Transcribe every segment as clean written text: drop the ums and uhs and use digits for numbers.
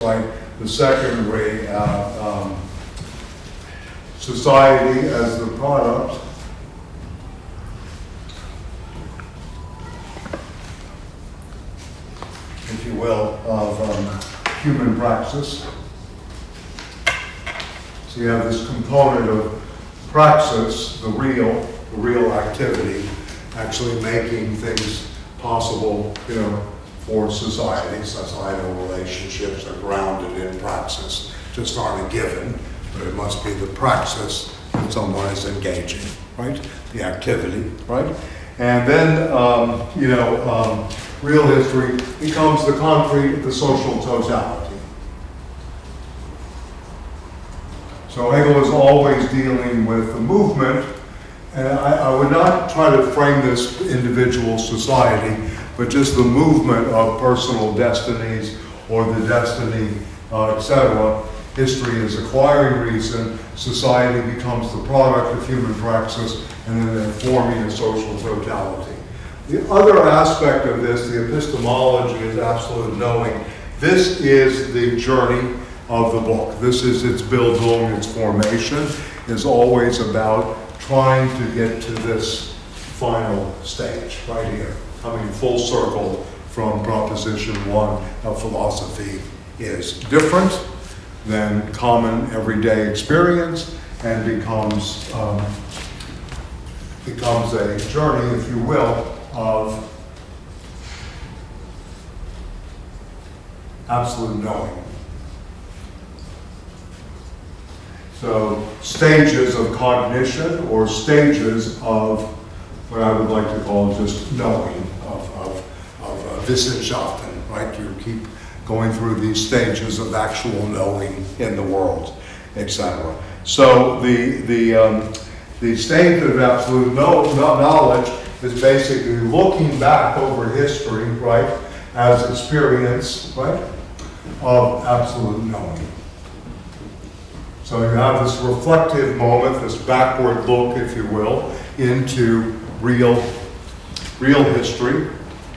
Like the second society as the product if you will, of human praxis. So you have this component of praxis, the real activity, actually making things possible, for society. Societal relationships are grounded in praxis, just aren't a given, but it must be the praxis that someone is engaging, right? The activity, right? And then, real history becomes the concrete, the social totality. So Hegel is always dealing with the movement, and I would not try to frame this individual society, but just the movement of personal destinies or the destiny, etc. History is acquiring reason, society becomes the product of human praxis, and then they're forming a social totality. The other aspect of this, the epistemology, is absolute knowing. This is the journey of the book. This is its Bildung, its formation, is always about trying to get to this final stage, right here, coming full circle from proposition one of philosophy is different than common everyday experience and becomes a journey, if you will, of absolute knowing. So stages of cognition or stages of what I would like to call just knowing, of Wissenschaften, right? You keep going through these stages of actual knowing in the world, etc. So the stage of absolute knowledge is basically looking back over history, right, as experience, right, of absolute knowing. So you have this reflective moment, this backward look, if you will, into real history,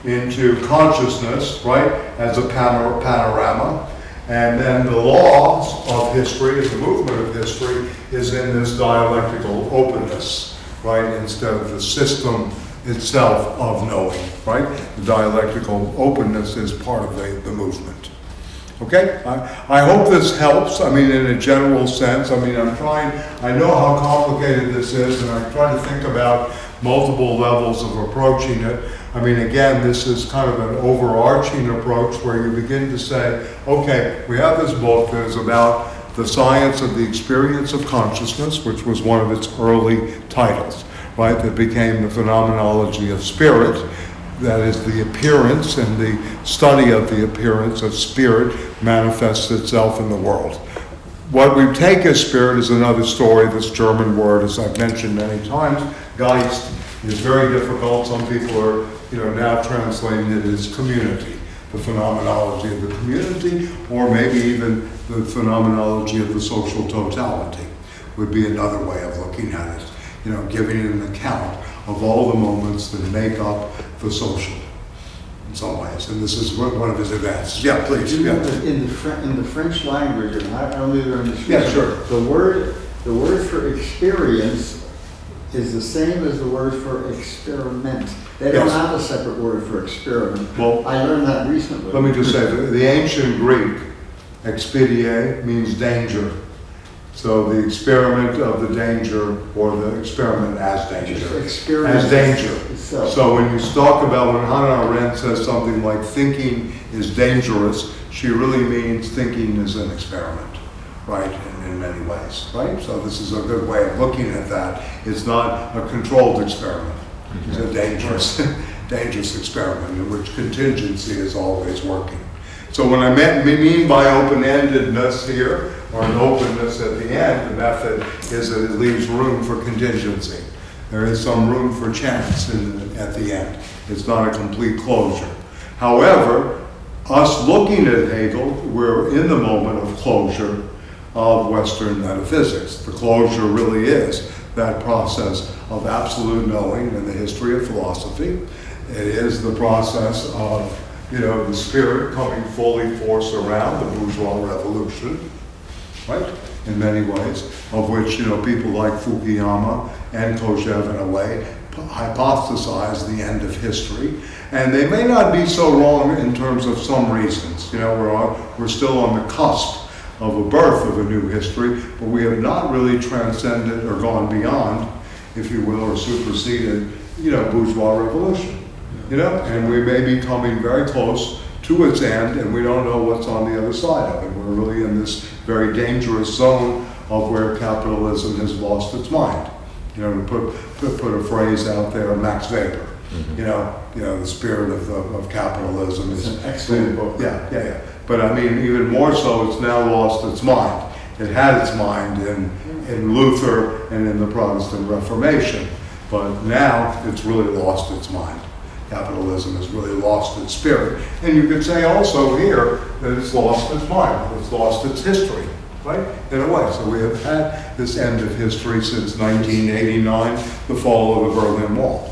into consciousness, right, as a panorama. And then the laws of history, the movement of history, is in this dialectical openness, right, instead of the system itself of knowing, right? The dialectical openness is part of the movement. Okay? I hope this helps, in a general sense. I know how complicated this is, and I'm trying to think about multiple levels of approaching it. Again, this is kind of an overarching approach where you begin to say, okay, we have this book that is about the science of the experience of consciousness, which was one of its early titles, right? That became the phenomenology of spirit. That is the appearance and the study of the appearance of spirit manifests itself in the world. What we take as spirit is another story. This German word, as I've mentioned many times, Geist, is very difficult. Some people are, now translating it as community, the phenomenology of the community, or maybe even the phenomenology of the social totality would be another way of looking at it. Giving an account of all the moments that make up the social, in some ways. And this is one of his advances. Yeah, please. In the French language, and I don't either understand. Yeah, sure. The word for experience is the same as the word for experiment. They don't have a separate word for experiment. Well, I learned that recently. Let me just say, the ancient Greek, expedie, means danger. So the experiment of the danger, or the experiment as danger. As danger. So when you talk about, when Hannah Arendt says something like thinking is dangerous, she really means thinking is an experiment, right, in many ways, right? So this is a good way of looking at that. It's not a controlled experiment. It's a dangerous experiment in which contingency is always working. So when I mean by open-endedness here, or an openness at the end, the method is that it leaves room for contingency. There is some room for chance at the end. It's not a complete closure. However, us looking at Hegel, we're in the moment of closure of Western metaphysics. The closure really is that process of absolute knowing in the history of philosophy. It is the process of the spirit coming fully force around the bourgeois revolution, right? In many ways, of which, people like Fukuyama and Kojève in a way hypothesize the end of history. And they may not be so wrong in terms of some reasons. We're still on the cusp of a birth of a new history, but we have not really transcended or gone beyond, if you will, or superseded, bourgeois revolution. And we may be coming very close to its end, and we don't know what's on the other side of it. We're really in this very dangerous zone of where capitalism has lost its mind. To put a phrase out there, Max Weber. The spirit of capitalism is an excellent book. Yeah. But I mean, even more so, it's now lost its mind. It had its mind in Luther and in the Protestant Reformation, but now it's really lost its mind. Capitalism has really lost its spirit. And you could say also here that it's lost its mind, it's lost its history, right? In a way. So we have had this end of history since 1989, the fall of the Berlin Wall.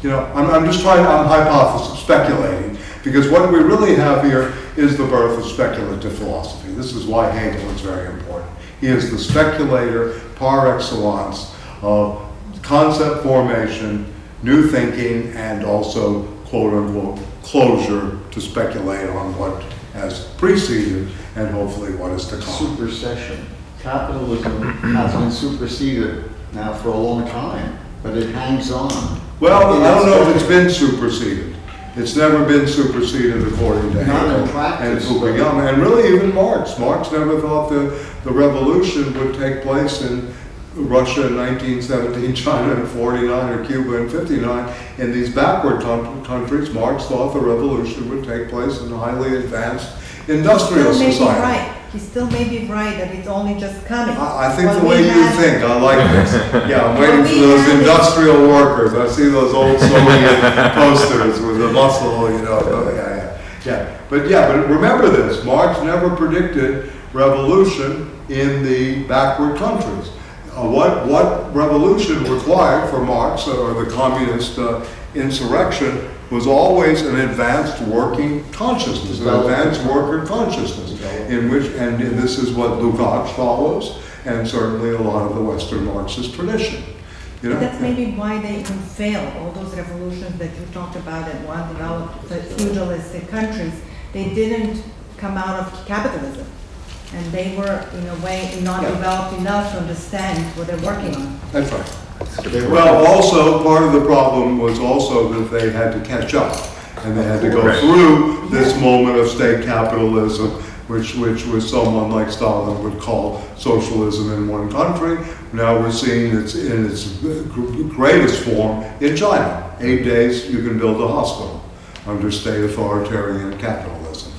I'm just I'm hypothesis, speculating, because what we really have here is the birth of speculative philosophy. This is why Hegel is very important. He is the speculator par excellence of concept formation, new thinking, and also, quote unquote, closure to speculate on what has preceded and hopefully what is to come. Supersession. Capitalism has been superseded now for a long time, but it hangs on. Well, I don't know if it's been superseded. It's never been superseded according to Hegel and Fukuyama, and really even Marx. Marx never thought the revolution would take place in Russia in 1917, China in 49, or Cuba in 59. In these backward countries, Marx thought the revolution would take place in a highly advanced industrial society. He still may be right that it's only just coming. I think the way you think, I like this. Yeah, I'm waiting for those industrial workers. I see those old Soviet posters with the muscle, But remember this, Marx never predicted revolution in the backward countries. What revolution required for Marx, or the communist insurrection, was always an advanced working consciousness, an advanced worker consciousness, in which, and this is what Lukács follows, and certainly a lot of the Western Marxist tradition. That's maybe why they even failed. All those revolutions that you talked about and one developed the feudalistic countries, they didn't come out of capitalism. And they were, in a way, not developed enough to understand what they're working on. That's right. Well, also, part of the problem was also that they had to catch up, and they had to go through this moment of state capitalism, which someone like Stalin would call socialism in one country. Now we're seeing it's in its greatest form in China. 8 days, you can build a hospital under state authoritarian capitalism.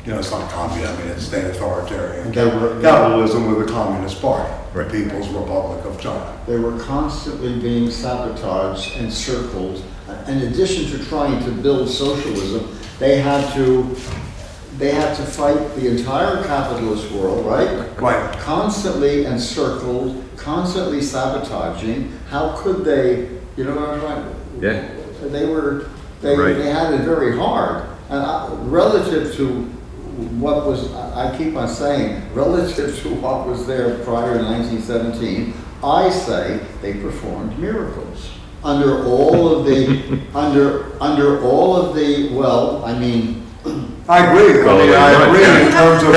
It's not communism, it's state authoritarian capitalism with a communist party, the People's Republic of China. They were constantly being sabotaged and circled. In addition to trying to build socialism, they had to fight the entire capitalist world, right? Right. Constantly encircled, constantly sabotaging. How could they, you know what I'm trying? Yeah. They had it very hard. And relative to what was, I keep on saying, relative to what was there prior to 1917, I say they performed miracles. Under all of the, I agree. I agree in terms of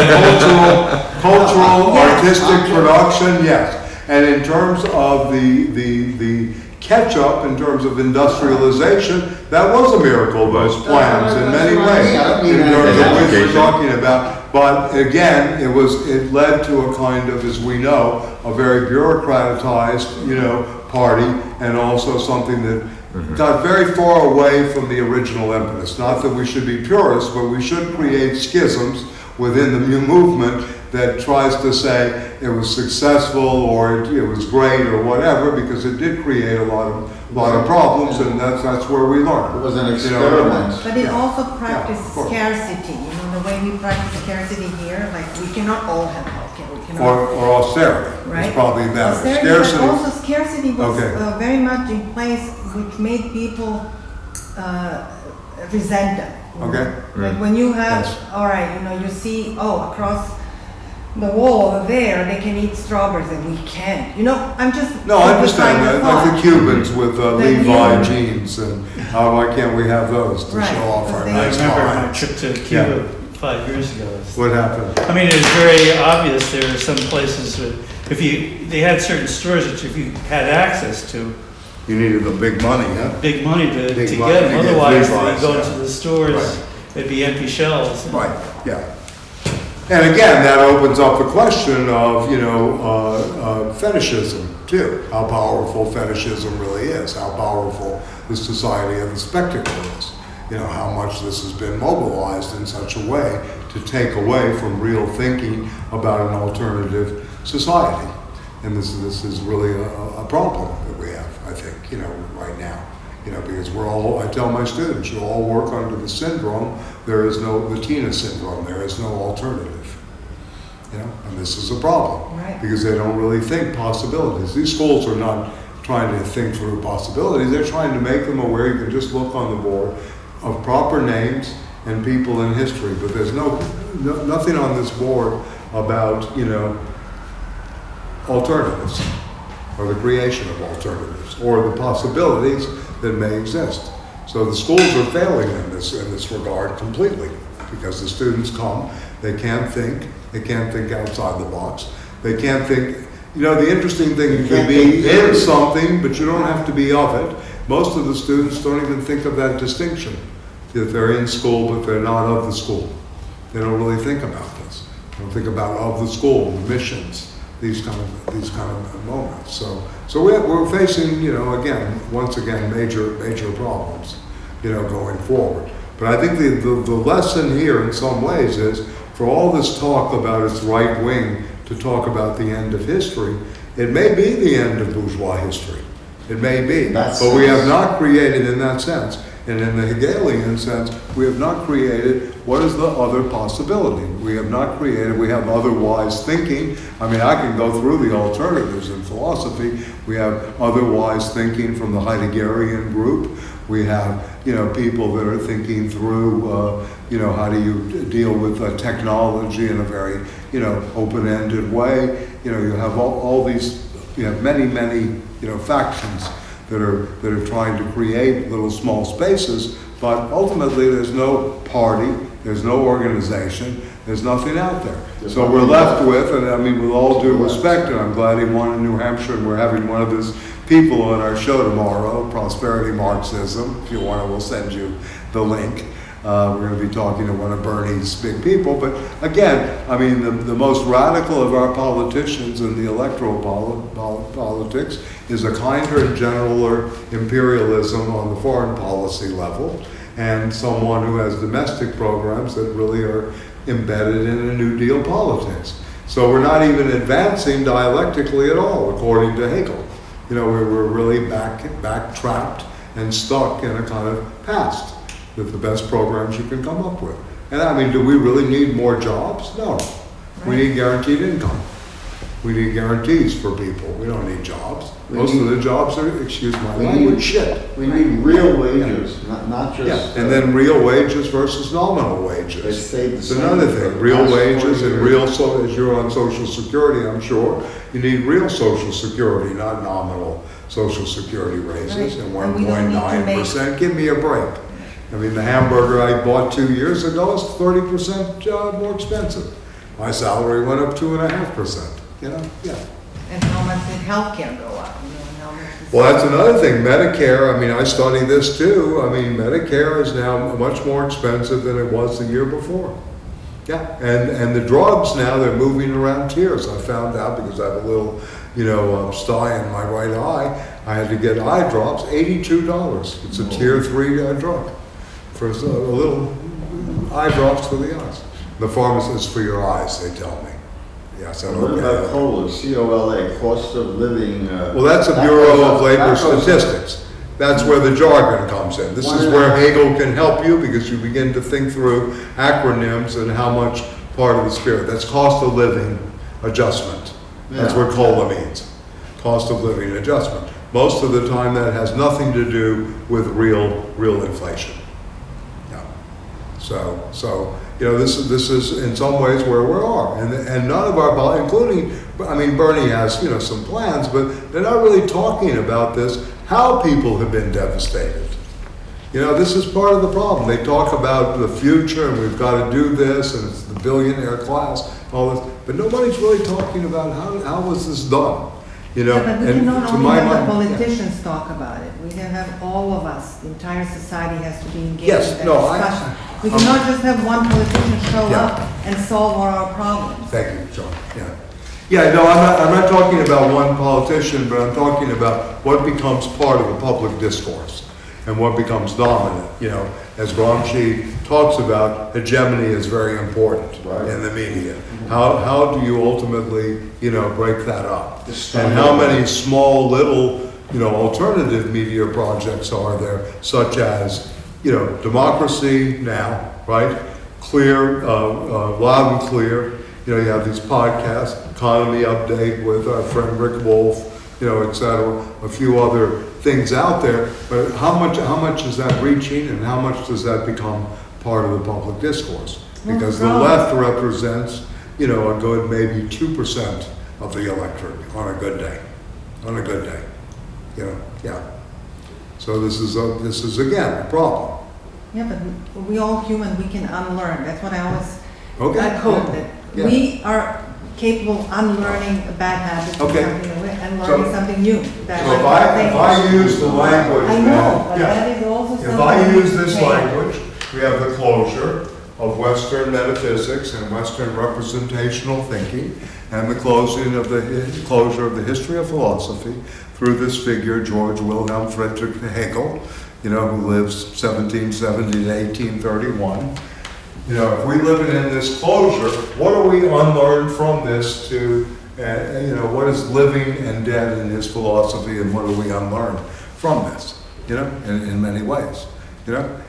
cultural, artistic production, yes. And in terms of the catch-up, in terms of industrialization, that was a miracle, those plans, in many ways, in terms of which we're talking about. But again, it led to a kind of, as we know, a very bureaucratized, party, and also something that got very far away from the original impetus. Not that we should be purists, but we should create schisms within the new movement that tries to say it was successful or it was great or whatever, because it did create a lot of problems, and that's where we learn. It was an experiment. But it also practiced scarcity. The way we practice scarcity here, like we cannot all have healthcare. Or austerity. Right? It's probably better. Scarcity. But also scarcity was very much in place, which made people resent them. Okay? Like when you have, Yes. all right, you see, across the wall over there, they can eat strawberries and we can't. I'm just. No, I understand simplifying the that, like the thought. Cubans with Levi you- jeans, and why can't we have those to Right, show off because our they- I nice remember my wines? trip to Cuba 5 years ago. What happened? I mean, it was very obvious. There were some places that they had certain stores that if you had access to, You needed the big money, huh? big money to Big get money to them. get Otherwise, Levi's, you go yeah. to the stores, Right. it'd be empty shelves. Right, yeah. And again, that opens up the question of, fetishism too. How powerful fetishism really is, how powerful the society of the spectacle is. How much this has been mobilized in such a way to take away from real thinking about an alternative society. And this is really a problem that we have, I think, right now. Because I tell my students, you all work under the syndrome, there is no, the Tina syndrome, there is no alternative. And this is a problem. Right. Because they don't really think possibilities. These schools are not trying to think through possibilities, they're trying to make them aware. You can just look on the board of proper names and people in history, but there's nothing on this board about, alternatives, or the creation of alternatives, or the possibilities that may exist. So the schools are failing in this regard completely, because the students come, they can't think outside the box, they can't think. The interesting thing, you can be in something, but you don't have to be of it. Most of the students don't even think of that distinction, that they're in school, but they're not of the school. They don't really think about this. They don't think about of the school, the missions, these kind of moments. So we're facing, once again, major problems, going forward. But I think the lesson here, in some ways, is for all this talk about its right wing to talk about the end of history, it may be the end of bourgeois history. It may be, but we have not created, in that sense, and in the Hegelian sense, we have not created what is the other possibility. We have otherwise thinking. I mean, I can go through the alternatives in philosophy. We have otherwise thinking from the Heideggerian group. We have, people that are thinking through, how do you deal with technology in a very, open-ended way. You have all these, you have many, factions that are trying to create little small spaces, but ultimately there's no party, there's no organization, there's nothing out there. So we're left with, and I mean, with all due respect, and I'm glad he won in New Hampshire, and we're having one of his people on our show tomorrow, Prosperity Marxism. If you want, we'll send you the link. We're going to be talking to one of Bernie's big people. But again, I mean, the most radical of our politicians in the electoral politics is a kinder and gentler imperialism on the foreign policy level, and someone who has domestic programs that really are embedded in a New Deal politics. So we're not even advancing dialectically at all, according to Hegel. We're really back trapped and stuck in a kind of past with the best programs you can come up with. And I mean, do we really need more jobs? No. We need guaranteed income. We need guarantees for people. We don't need jobs. Most of the jobs are, excuse my language, shit. We need real wages, not just. And then real wages versus nominal wages. They stayed the It's same another for thing. the Real last 40 wages and years. real, as you're on Social Security, I'm sure, you need real Social Security, not nominal Social Security raises. Right. And And we don't need to 1.9%. Give me a break. I mean, the hamburger I bought 2 years ago is 30% more expensive. My salary went up 2.5%. Yeah. And how much did healthcare go up? And how much is- Well, that's another thing. Medicare, I mean, I study this too. I mean, Medicare is now much more expensive than it was the year before. Yeah, and the drugs now, they're moving around tiers. I found out because I have a little, sty in my right eye. I had to get eye drops, $82. It's a tier 3 drug for a little eye drops for the eyes. The pharmacist for your eyes, they tell me. Yes, I What don't about COLA, C-O-L-A, cost of living? Well, that's a that Bureau goes of up- Labor that goes up. Statistics. That's where the jargon comes in. This is where Hegel can help you, because you begin to think through acronyms and how much part of the spirit. That's cost of living adjustment. That's Yeah. what COLA means. Cost of living adjustment. Most of the time that has nothing to do with real inflation. No. So this is in some ways where we are, and none of our, including, I mean, Bernie has some plans, but they're not really talking about this. How people have been devastated. This is part of the problem. They talk about the future, and we've got to do this, and it's the billionaire class, all this, but nobody's really talking about how was this done. Yeah, but we and cannot to only my have the mind- politicians talk about it. We can have all of us, the entire society has to be engaged Yes, in that no, discussion. We cannot just have one politician show Yeah. up and solve all our problems. Thank you, John. Yeah, no, I'm not talking about one politician, but I'm talking about what becomes part of the public discourse and what becomes dominant. As Gramsci talks about, hegemony is very important in the media. How do you ultimately, break that up? And how many small little, alternative media projects are there, such as, Democracy Now, right? Clear, loud and clear. You have these podcasts, Economy Update with our friend Rick Wolf, et cetera, a few other things out there. But how much is that reaching, and how much does that become part of the public discourse? Because the left represents, a good maybe 2% of the electorate on a good day. So this is again a problem. Yeah, but we all human, we can unlearn. That's what I always quote, that Yeah. we are capable of unlearning bad habits and learning something new. So if I use the language, I know, but yeah. that is also something. If I use this change. language, we have the closure of Western metaphysics and Western representational thinking, and the closure of the history of philosophy through this figure, George Wilhelm Friedrich Hegel, who lives 1770 to 1831. If we live in this closure, what do we unlearn from this to, what is living and dead in his philosophy, and what do we unlearn from this, in many ways,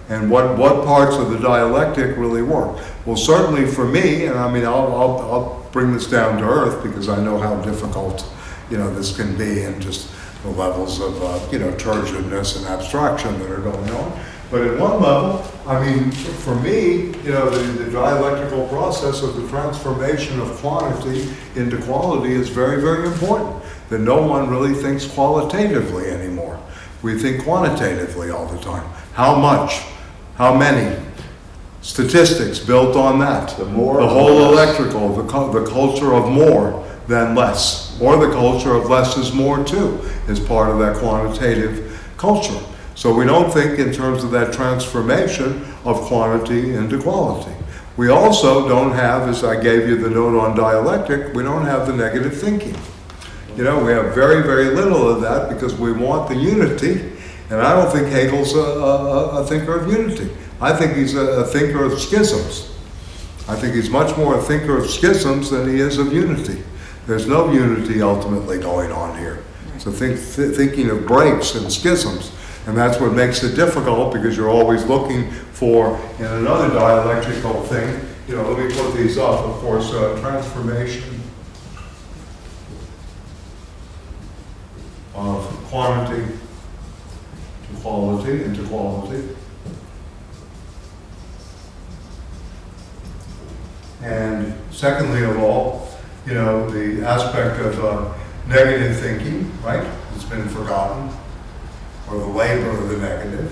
and what parts of the dialectic really work? Well, certainly for me, and I mean, I'll bring this down to earth because I know how difficult, this can be, and just the levels of, turgidness and abstraction that are going on. But at one level, I mean, for me, the dialectical process of the transformation of quantity into quality is very, very important. That no one really thinks qualitatively anymore. We think quantitatively all the time. How much? How many? Statistics built on that. The more, the whole the less. electrical, the culture of more than less, or the culture of less is more too, is part of that quantitative culture. So we don't think in terms of that transformation of quantity into quality. We also don't have, as I gave you the note on dialectic, we don't have the negative thinking. We have very, very little of that because we want the unity, and I don't think Hegel's a thinker of unity. I think he's a thinker of schisms. I think he's much more a thinker of schisms than he is of unity. There's no unity ultimately going on here. So thinking of breaks and schisms. And that's what makes it difficult, because you're always looking for, in another dialectical thing, let me put these up, of course, transformation of quantity to quality into quality. And secondly of all, the aspect of negative thinking, right? It's been forgotten. Or the labor of the negative,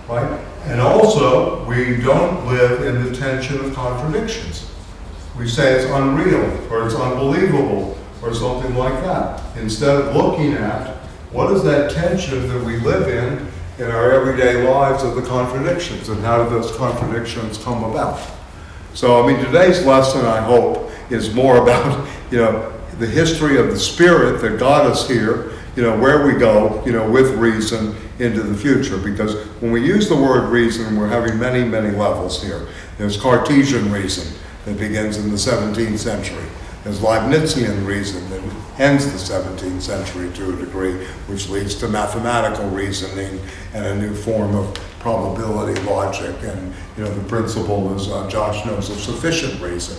right? And also, we don't live in the tension of contradictions. We say it's unreal, or it's unbelievable, or something like that, instead of looking at what is that tension that we live in our everyday lives of the contradictions, and how do those contradictions come about? So, I mean, today's lesson, I hope, is more about, the history of the spirit that got us here, where we go, with reason into the future. Because when we use the word reason, we're having many, many levels here. There's Cartesian reason that begins in the 17th century. There's Leibnizian reason that ends the 17th century to a degree, which leads to mathematical reasoning and a new form of probability logic. And, the principle, as Josh knows, of sufficient reason.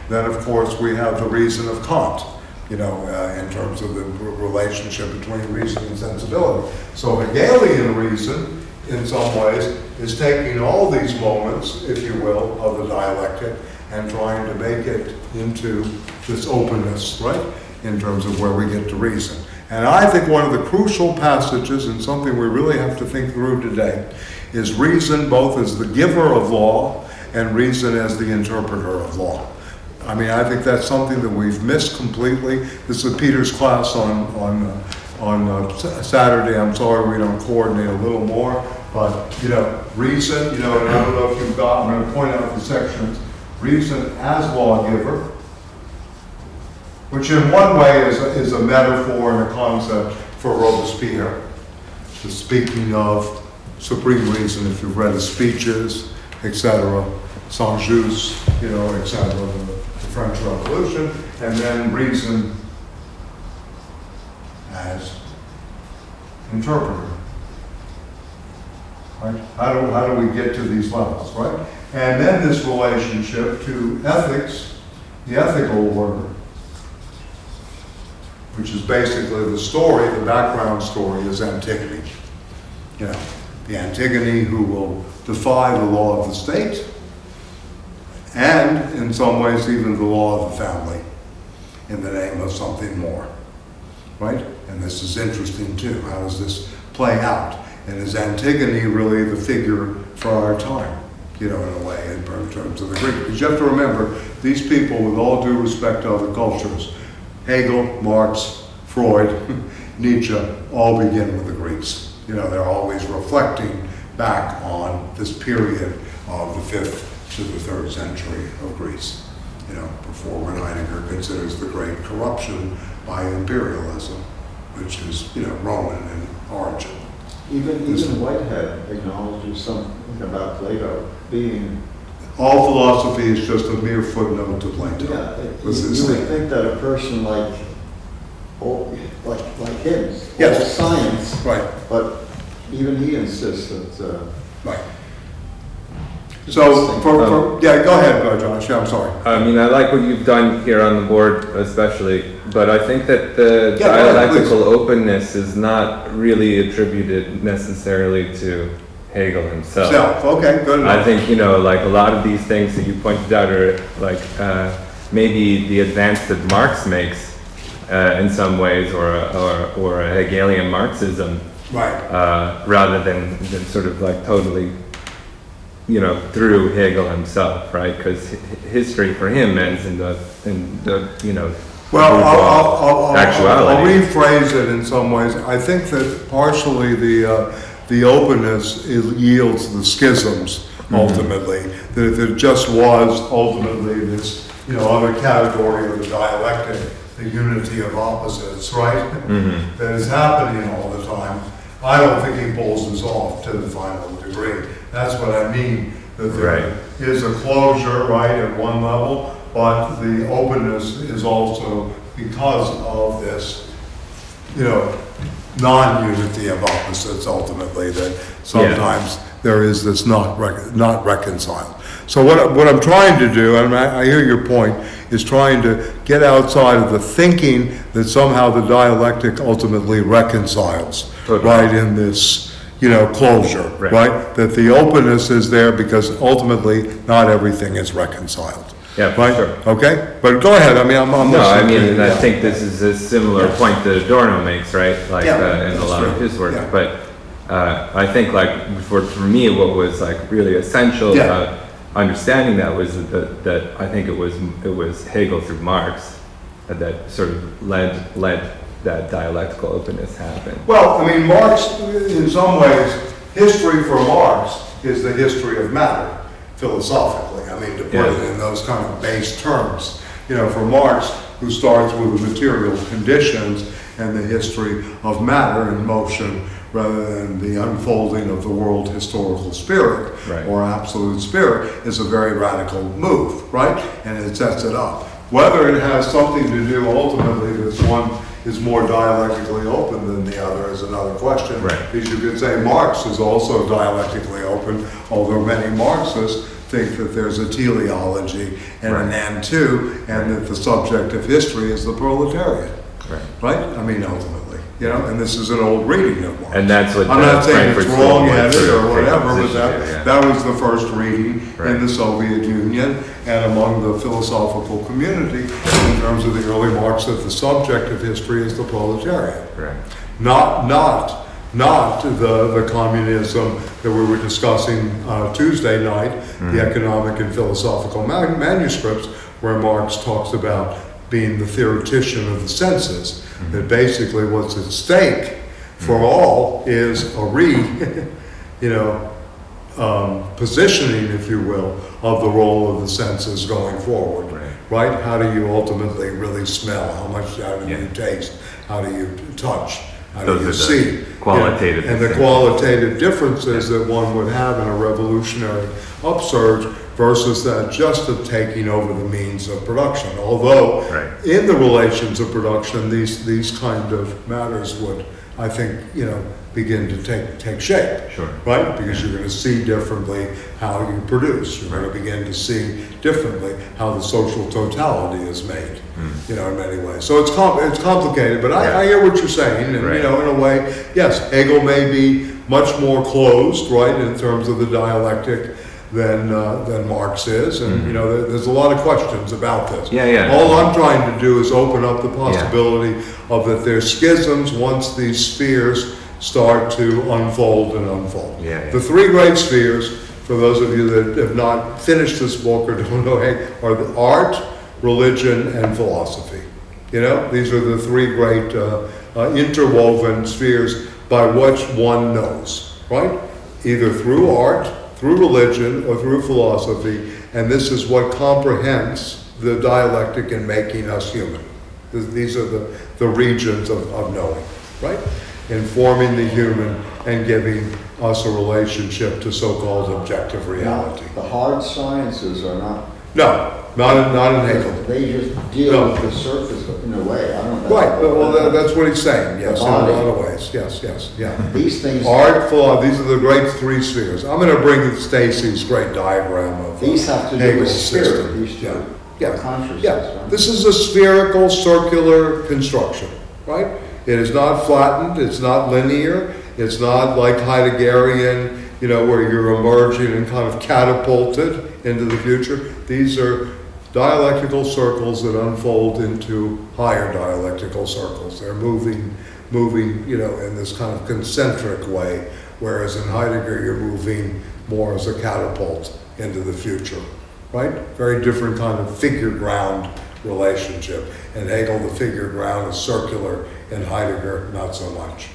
Then, of course, we have the reason of Kant, in terms of the relationship between reason and sensibility. So Hegelian reason in some ways, is taking all these moments, if you will, of the dialectic and trying to make it into this openness, right, in terms of where we get to reason. And I think one of the crucial passages, and something we really have to think through today, is reason both as the giver of law and reason as the interpreter of law. I mean, I think that's something that we've missed completely. This is Peter's class on Saturday. I'm sorry we don't coordinate a little more, but, you know, reason, you know, and I don't know if you've got, I'm going to point out the sections. Reason as lawgiver, which in one way is a metaphor and a concept for Robespierre, the speaking of supreme reason, if you've read his speeches, etc., sans jus, you know, etc., the French Revolution, and then reason as interpreter. Right? How do we get to these levels, right? And then this relationship to ethics, the ethical order, which is basically the story, the background story is Antigone. You know, the Antigone who will defy the law of the state, and in some ways even the law of the family, in the name of something more, right? And this is interesting too. How does this play out? And is Antigone really the figure for our time, you know, in a way, in terms of the Greek? Because you have to remember, these people, with all due respect to other cultures, Hegel, Marx, Freud, Nietzsche, all begin with the Greeks. You know, they're always reflecting back on this period of the 5th to the 3rd century of Greece, you know, before when Heidegger considers the great corruption by imperialism, which is, you know, Roman in origin. Even Whitehead acknowledges something about Plato being... All philosophy is just a mere footnote to Plato. Yeah, you would think that a person like him, yes, science, right, but even he insists that... right. So, yeah, go ahead, Josh. Yeah, I'm sorry. I mean, I like what you've done here on the board, especially, but I think that the dialectical openness is not really attributed necessarily to Hegel himself. Okay, good enough. I think, you know, like a lot of these things that you pointed out are like maybe the advance that Marx makes in some ways, or a Hegelian Marxism, right? Rather than sort of like totally, you know, through Hegel himself, right? Because history for him ends in the you know. Well, I'll actuality. rephrase it in some ways. I think that partially the openness yields the schisms ultimately. That if it just was ultimately this, you know, other category of the dialectic, the unity of opposites, right? That is happening all the time. I don't think he pulls this off to the final degree. That's what I mean, that there is a closure, right, at one level, but the openness is also because of this, you know, non-unity of opposites ultimately, that sometimes there is this not reconciled. So what I'm trying to do, and I hear your point, is trying to get outside of the thinking that somehow the dialectic ultimately reconciles, right, in this, you know, closure, right? That the openness is there because ultimately not everything is reconciled. Yeah, right? Sure. Okay, but go ahead. I mean, I'm no, I listening mean, to you. I think this is a similar point that Adorno makes, right? Like in a lot of his work. Yeah. But I think, like for me, what was like really essential about understanding that was that I think it was Hegel through Marx that sort of led that dialectical openness happen. Well, I mean, Marx, in some ways, history for Marx is the history of matter, philosophically. I mean, to put it in those kind of base terms. You know, for Marx, who starts with the material conditions and the history of matter in motion, rather than the unfolding of the world historical spirit or absolute spirit, is a very radical move, right? And it sets it up. Whether it has something to do ultimately that one is more dialectically open than the other is another question. Because you could say Marx is also dialectically open, although many Marxists think that there's a teleology and an and too, and that the subject of history is the proletariat. Right? I mean, ultimately. and this is an old reading of Marx. And that's what I'm the not saying it's Frankfurt School wrong-headed sort of or whatever, but position that, here, yeah. that was the first reading Right. in the Soviet Union and among the philosophical community in terms of the early Marx, that the subject of history is the proletariat. Right. Not the communism that we were discussing Tuesday night, the economic and philosophical manuscripts, where Marx talks about being the theoretician of the senses, that basically what's at stake for all is a positioning, if you will, of the role of the senses going forward. Right? How do you ultimately really smell? How do you taste? How do you touch? How do you see? Qualitative and the qualitative differences that one would have in a revolutionary upsurge versus that just of taking over the means of production. Although in the relations of production, these kind of matters would, I think, begin to take shape. Sure. Right? Because you're going to see differently how you produce. You're going to begin to see differently how the social totality is made. In many ways. So it's complicated, but I hear what you're saying, and in a way, yes, Hegel may be much more closed, right, in terms of the dialectic than Marx is, and there's a lot of questions about this. All I'm trying to do is open up the possibility of that there's schisms once these spheres start to unfold and unfold. The three great spheres, for those of you that have not finished this book or don't know, are the art, religion, and philosophy. These are the three great interwoven spheres by which one knows, right? Either through art, through religion, or through philosophy, and this is what comprehends the dialectic in making us human. These are the regions of knowing, right? Informing the human and giving us a relationship to so-called objective reality. The hard sciences are not. No, not in Hegel. They just deal with the surface in a way. I don't know. Right, well, that's what he's saying, yes, in a lot of ways, yes, yeah. These things. Art, philosophy, these are the great three spheres. I'm going to bring Stacy's great diagram of these have to do with Hegel's spirit, system. these two. Consciousness. Right? This is a spherical, circular construction, right? It is not flattened, it's not linear, it's not like Heideggerian, where you're emerging and kind of catapulted into the future. These are dialectical circles that unfold into higher dialectical circles. They're moving, in this kind of concentric way, whereas in Heidegger you're moving more as a catapult into the future, right? Very different kind of figure-ground relationship. In Hegel, the figure-ground is circular. In Heidegger, not so much.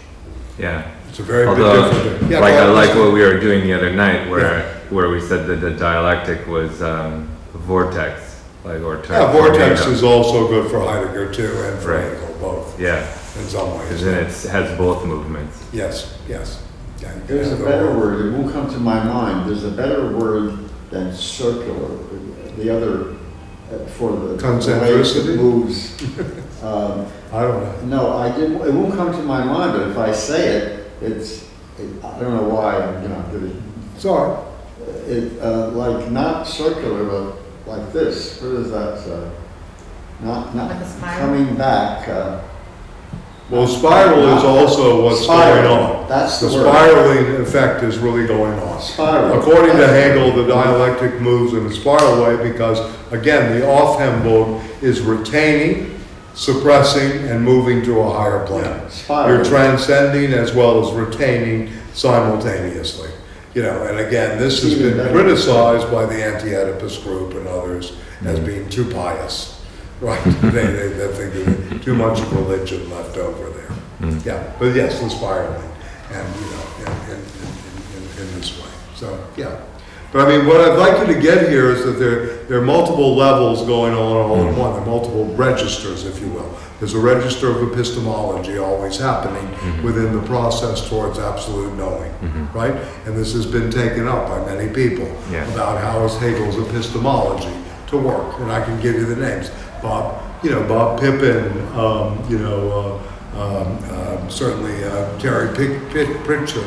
It's a very big difference. I like what we were doing the other night, where we said that the dialectic was vortex, vortex is also good for Heidegger too, and for Hegel both. In some ways. Because then it has both movements. Yes. There's a better word. It won't come to my mind. There's a better word than circular. The other for the concentricity way it moves. I don't know. No, I didn't. It won't come to my mind. But if I say it, I don't know why. It's all right. Like not circular, but like this. What is that? Not Like a spiral? coming back. Well, spiral is also what's going on. That's the word. spiraling effect is really going on. Spiral. According to Hegel, the dialectic moves in a spiral way because, again, the Aufhebung is retaining, suppressing, and moving to a higher plane. You're transcending as well as retaining simultaneously. And again, this has been criticized by the anti-Oedipus group and others as being too pious. Right, they think there's too much religion left over there. But yes, the spiraling, and in this way. So but I mean, what I'd like you to get here is that there are multiple levels going on all in one. There are multiple registers, if you will. There's a register of epistemology always happening within the process towards absolute knowing, right? And this has been taken up by many people about how is Hegel's epistemology to work, and I can give you the names. Bob Pippin, certainly Terry Pritchard,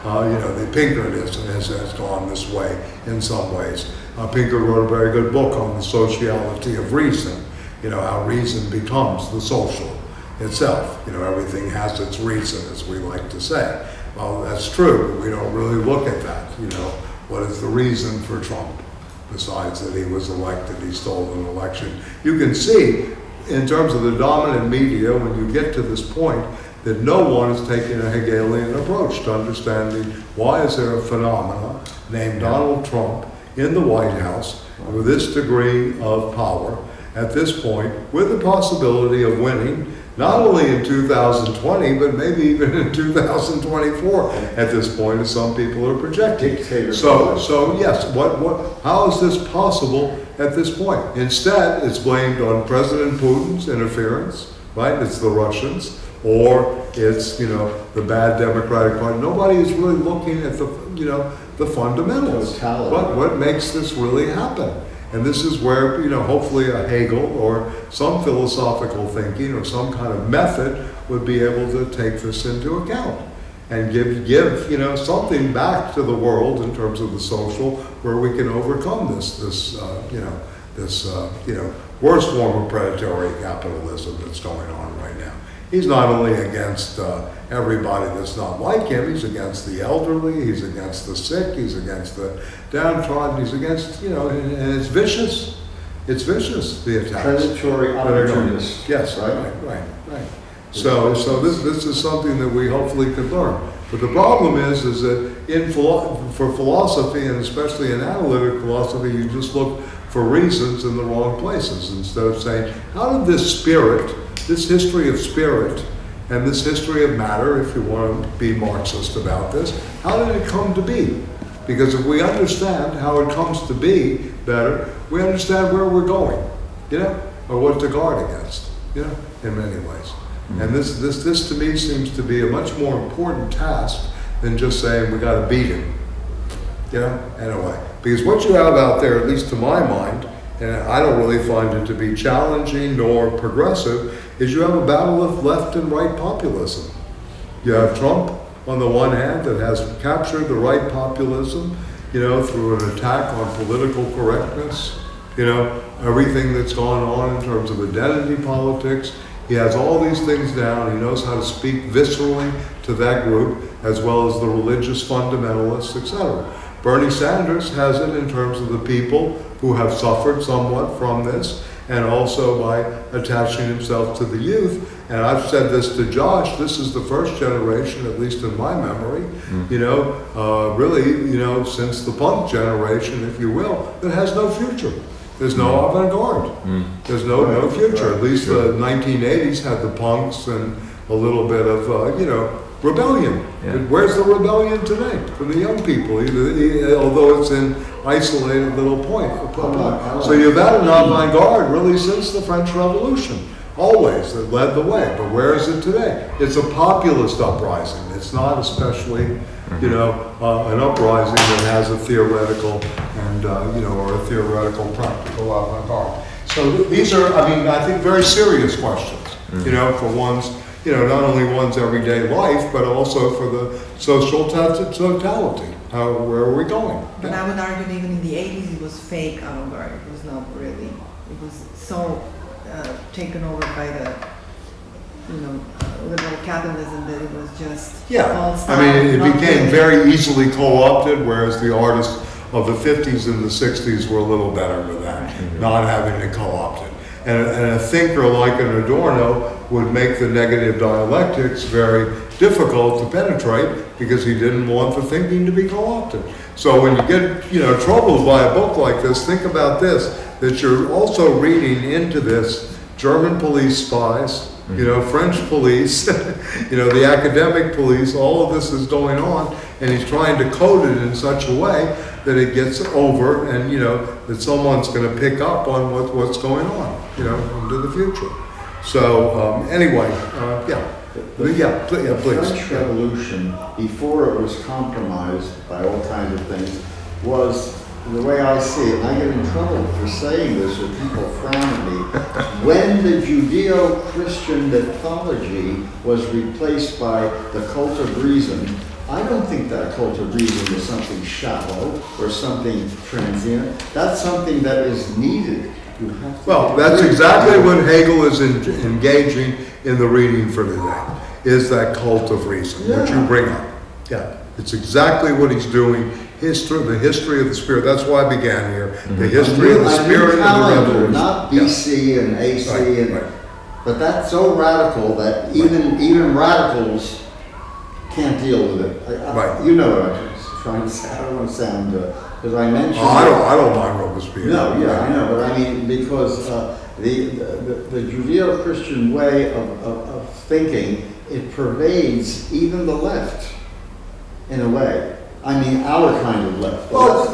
the Pinkertism has gone this way in some ways. Pinker wrote a very good book on the sociality of reason, how reason becomes the social itself. Everything has its reason, as we like to say. Well, that's true, but we don't really look at that. What is the reason for Trump? Besides that he was elected, he stole an election. You can see, in terms of the dominant media, when you get to this point, that no one is taking a Hegelian approach to understanding why is there a phenomena named Donald Trump in the White House with this degree of power at this point, with the possibility of winning not only in 2020, but maybe even in 2024 at this point, as some people are projecting. So yes, how is this possible at this point? Instead, it's blamed on President Putin's interference, right? It's the Russians, or it's, the bad Democratic Party. Nobody is really looking at the fundamentals. What makes this really happen? And this is where, hopefully a Hegel or some philosophical thinking or some kind of method would be able to take this into account and give something back to the world in terms of the social, where we can overcome this worst form of predatory capitalism that's going on right now. He's not only against everybody that's not like him, he's against the elderly, he's against the sick, he's against the downtrodden, he's against, and it's vicious. It's vicious, the attacks. Predatory opportunists. Yes, right. So this is something that we hopefully could learn. But the problem is that for philosophy, and especially in analytic philosophy, you just look for reasons in the wrong places, instead of saying, how did this spirit, this history of spirit, and this history of matter, if you want to be Marxist about this, how did it come to be? Because if we understand how it comes to be better, we understand where we're going, or what to guard against, in many ways. And this to me seems to be a much more important task than just saying we got to beat him, in a way. Because what you have out there, at least to my mind, and I don't really find it to be challenging nor progressive, is you have a battle of left and right populism. You have Trump on the one hand that has captured the right populism, through an attack on political correctness, everything that's gone on in terms of identity politics. He has all these things down. He knows how to speak viscerally to that group, as well as the religious fundamentalists, etc. Bernie Sanders has it in terms of the people who have suffered somewhat from this, and also by attaching himself to the youth. And I've said this to Josh, this is the first generation, at least in my memory, really, since the punk generation, if you will, that has no future. There's no avant-garde. There's no future. At least the 1980s had the punks and a little bit of, rebellion. Yeah. But where's the rebellion today from the young people? Although it's in isolated little point. So you've had an avant-garde really since the French Revolution, always, that led the way. But where is it today? It's a populist uprising. It's not especially, an uprising that has a theoretical and, or a theoretical practical avant-garde. So these are, I think very serious questions, for one's, not only one's everyday life, but also for the social totality. Where are we going? But I would argue that even in the 80s it was fake avant-garde. It was not really. It was so taken over by the, liberal capitalism that it was just all style, it became very easily co-opted, whereas the artists of the 50s and the 60s were a little better with that, not having to co-opt it. And a thinker like an Adorno would make the negative dialectics very difficult to penetrate because he didn't want the thinking to be co-opted. So when you get, troubled by a book like this, think about this, that you're also reading into this German police spies, French police, the academic police, all of this is going on, and he's trying to code it in such a way that it gets over and, that someone's going to pick up on what's going on, into the future. So, anyway, please. The French Revolution, before it was compromised by all kinds of things, was, the way I see it, and I get in trouble for saying this or people frown at me, when the Judeo-Christian mythology was replaced by the cult of reason, I don't think that cult of reason is something shallow or something transient. That's something that is needed. You have to Well, be that's very exactly clear. what Hegel is engaging in the reading for today, is that cult of reason, which you Yeah. bring up. Yeah, it's exactly what he's doing, the history of the spirit. That's why I began here, the history of the A new spirit of the calendar, revolution. not Yeah. BC and AC, Right, and, right. but that's so radical that even radicals can't deal with it. Right. You know what I'm trying to say. I don't want to sound, because I mentioned. Oh, I don't mind Robespierre. No, yeah, I know, but I mean, because the Judeo-Christian way of thinking, it pervades even the left, in a way. I mean, our kind of left. Well,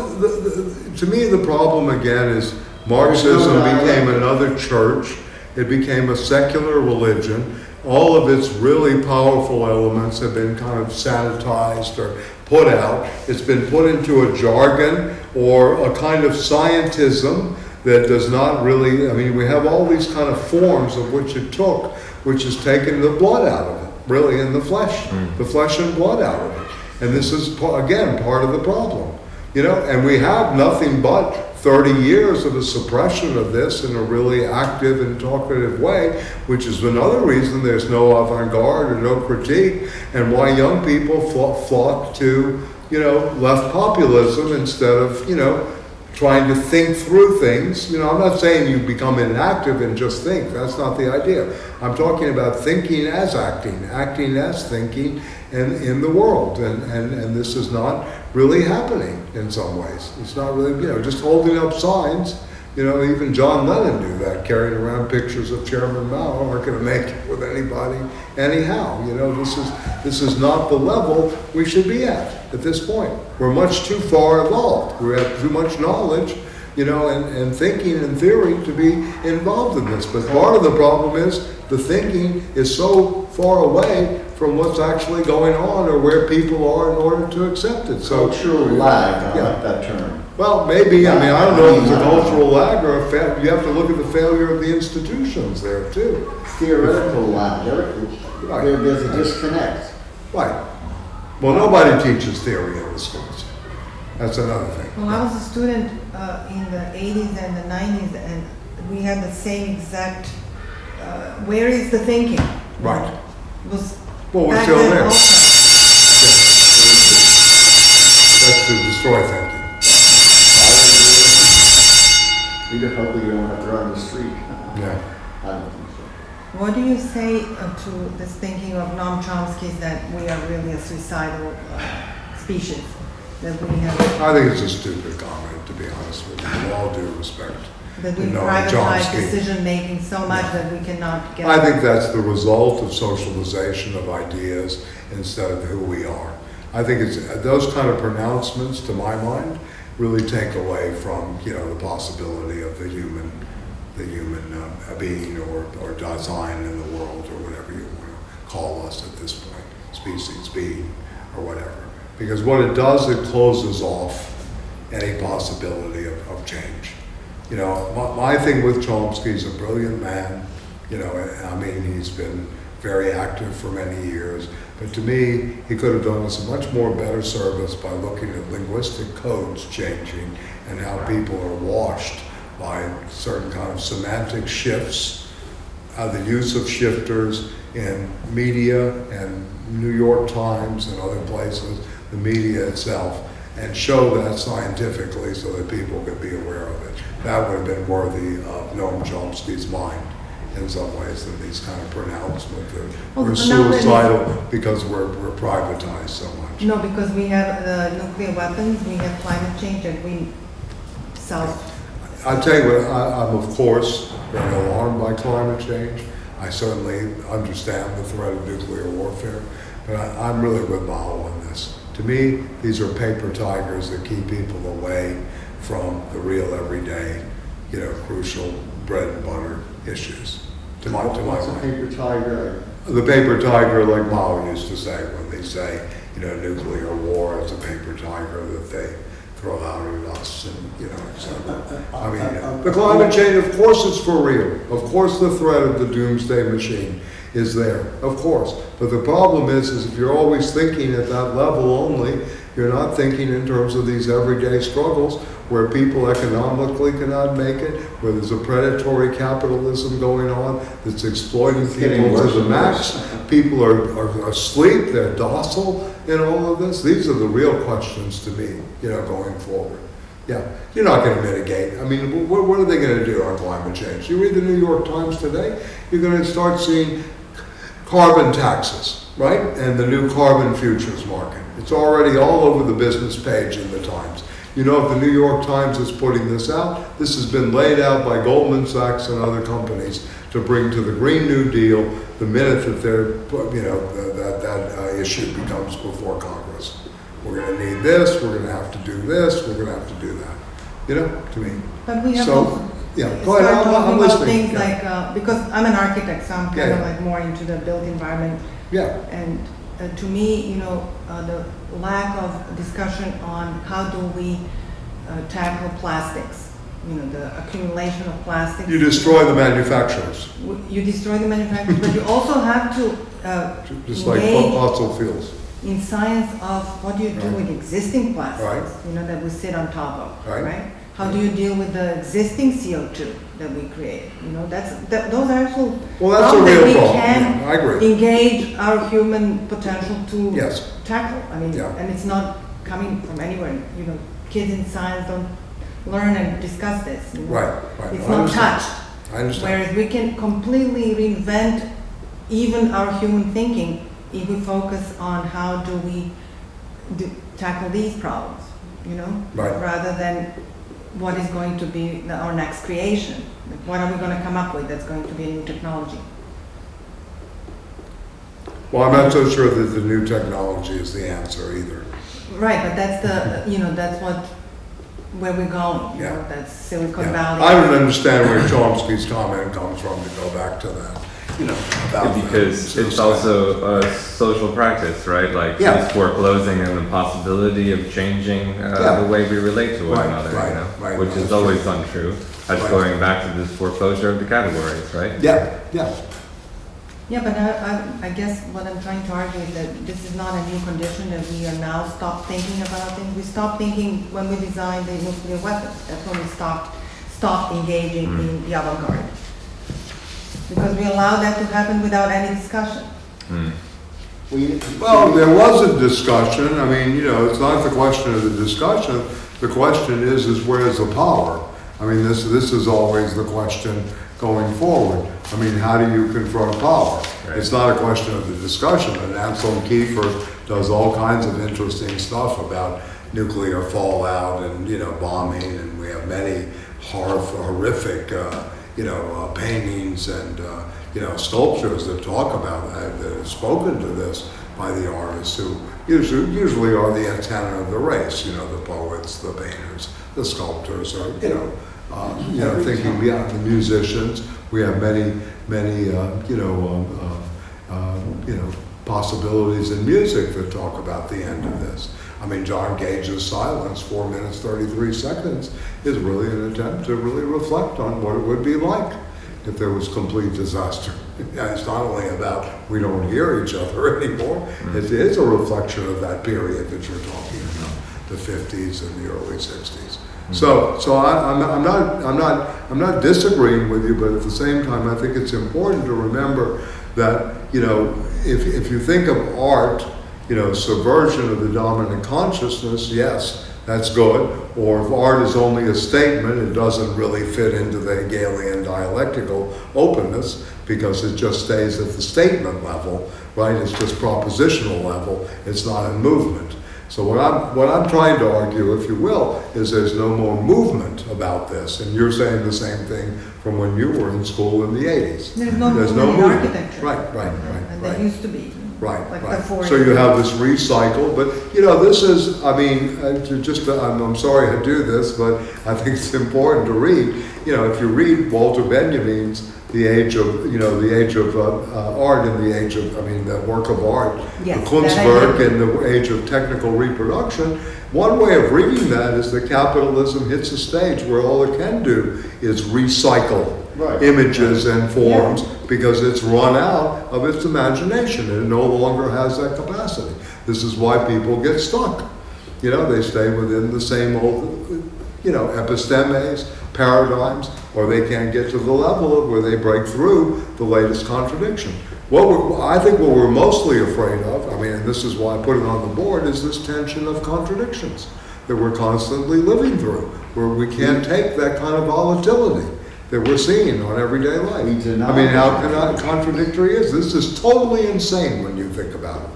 to me, the problem again is Marxism There's no became dialogue. another church. It became a secular religion. All of its really powerful elements have been kind of sanitized or put out. It's been put into a jargon or a kind of scientism that does not really, I mean, we have all these kind of forms of which it took, which has taken the blood out of it, really, in the flesh and blood out of it. And this is, again, part of the problem, you know, and we have nothing but 30 years of a suppression of this in a really active and talkative way, which is another reason there's no avant-garde or no critique, and why young people flock to, you know, left populism instead of, you know, trying to think through things. You know, I'm not saying you become inactive and just think. That's not the idea. I'm talking about thinking as acting, acting as thinking in the world. And this is not really happening in some ways. It's not really, you know, just holding up signs. You know, even John Lennon knew that, carrying around pictures of Chairman Mao aren't going to make it with anybody anyhow. You know, this is not the level we should be at this point. We're much too far evolved. We have too much knowledge, you know, and thinking and theory to be involved in this. But part of the problem is the thinking is so far away from what's actually going on or where people are in order to accept it. So Cultural lag, I Yeah. like that term. well, maybe, I mean, I don't know if it's a cultural lag or you have to look at the failure of the institutions there too. Theoretical lag, Right. there's a disconnect. Right. Well, nobody teaches theory in the schools. That's another thing. Well, I was a student in the 80s and the 90s, and we had the same exact, where is the thinking? Right. It was Well, we're back still then there. also. That's to destroy thinking. We just hope we don't have to run the street. Yeah. I don't think so. What do you say to this thinking of Noam Chomsky's that we are really a suicidal species? That we have, I think it's a stupid comment, to be honest with you, with all due respect. that we to Noam privatize Chomsky. decision-making so much that we cannot get. I think that's the result of socialization of ideas instead of who we are. I think it's those kind of pronouncements, to my mind, really take away from, you know, the possibility of the human being or design in the world or whatever you want to call us at this point, species, being, or whatever. Because what it does, it closes off any possibility of change. You know, my thing with Chomsky, he's a brilliant man. You know, I mean, he's been very active for many years. But to me, he could have done us a much more better service by looking at linguistic codes changing and how people are washed by certain kind of semantic shifts, the use of shifters in media and New York Times and other places, the media itself, and show that scientifically so that people could be aware of it. That would have been worthy of Noam Chomsky's mind in some ways, than these kind of pronouncements that Well, we're now that suicidal because we're privatized so much. No, because we have nuclear weapons, we have climate change, and we self. I tell you what, I'm of course very alarmed by climate change. I certainly understand the threat of nuclear warfare, but I'm really with Mao on this. To me, these are paper tigers that keep people away from the real everyday, you know, crucial bread and butter issues. To my What's a mind. paper tiger? The paper tiger, like Mao used to say, when they say, you know, nuclear war is a paper tiger that they throw out at us, and, you know, so, I mean, the climate change, of course it's for real. Of course the threat of the doomsday machine is there, of course. But the problem is if you're always thinking at that level only, you're not thinking in terms of these everyday struggles, where people economically cannot make it, where there's a predatory capitalism going on that's exploiting getting people to worse the and max. worse. People are asleep, they're docile in all of this. These are the real questions to me, going forward. Yeah, you're not going to mitigate. I mean, what are they going to do on climate change? You read the New York Times today, you're going to start seeing carbon taxes, right? And the new carbon futures market. It's already all over the business page in the Times. If the New York Times is putting this out, this has been laid out by Goldman Sachs and other companies to bring to the Green New Deal the minute that that issue becomes before Congress. We're going to need this, we're going to have to do this, we're going to have to do that. To me. But we have So, also yeah, go ahead, start talking I'm about listening. things Yeah. like, because I'm an architect, so I'm kind of Yeah. like more into the built environment. Yeah, And to me, the lack of discussion on how do we tackle plastics, the accumulation of plastics. you destroy the manufacturers, You destroy the manufacturers, but you also have to just like engage fossil fuels. in science of what do you do Right. with existing plastics, Right. that we sit on top of, Right. right? How do you deal with the existing CO2 that we create? Those are actual Well, that's a problems that real we problem. can Yeah, I agree. engage our human potential to Yes. tackle. Yeah. And it's not coming from anywhere. Kids in science don't learn and discuss this. Right. It's I not understand. touched. I understand. Whereas we can completely reinvent even our human thinking if we focus on how do we tackle these problems, Right. rather than what is going to be our next creation. Like, what are we going to come up with that's going to be a new technology? Well, I'm not so sure that the new technology is the answer either. Right, but that's that's where we're going. Yeah. That's Silicon Yeah. Valley. I don't understand where Chomsky's comment comes from, to go back to that, about Because it's suicide. also a social practice, right? Like Yeah. it's foreclosing on the possibility of changing Yeah. the way we relate to one Right, another, right, which is that's always true. untrue. That's Right. going back to this foreclosure of the categories, right? Yeah. Yeah, but I guess what I'm trying to argue is that this is not a new condition, that we are now stopped thinking about things. We stopped thinking when we designed the nuclear weapons. That's when we stopped engaging in the avant-garde. Because we allowed that to happen without any discussion. Well, there was a discussion. I mean, it's not the question of the discussion. The question is where's the power? I mean, this is always the question going forward. I mean, how do you confront power? Right. It's not a question of the discussion. And Anselm Kiefer does all kinds of interesting stuff about nuclear fallout and, bombing. And we have many horrific, paintings and, sculptures that talk about that have spoken to this by the artists who usually are the antenna of the race, the poets, the painters, the sculptors are, thinking beyond the musicians. We have many, possibilities in music that talk about the end of this. I mean, John Cage's Silence, 4 minutes, 33 seconds, is really an attempt to really reflect on what it would be like if there was complete disaster. It's not only about we don't hear each other anymore, it is a reflection of that period that you're talking about, the 50s and the early 60s. So I'm not disagreeing with you, but at the same time, I think it's important to remember that, if you think of art, subversion of the dominant consciousness, yes, that's good. Or if art is only a statement, it doesn't really fit into the Hegelian dialectical openness because it just stays at the statement level, right? It's just propositional level. It's not in movement. So what I'm trying to argue, if you will, is there's no more movement about this. And you're saying the same thing from when you were in school in the 80s. There's no movement in architecture. Right. And there used to be. Right. The 40s. So you have this recycle, but this is, I mean, I'm sorry to do this, but I think it's important to read. If you read Walter Benjamin's The Age of Art and the Age of, the work of art, Yes, the Kunstwerk and the Age of Technical Reproduction, one way of reading that is that capitalism hits a stage where all it can do is recycle images and forms because it's run out of its imagination and it no longer has that capacity. This is why people get stuck. They stay within the same old epistemes, paradigms, or they can't get to the level of where they break through the latest contradiction. I think what we're mostly afraid of, and this is why I put it on the board, is this tension of contradictions that we're constantly living through, where we can't take that kind of volatility that we're seeing on everyday life. How contradictory is this? This is totally insane when you think about it.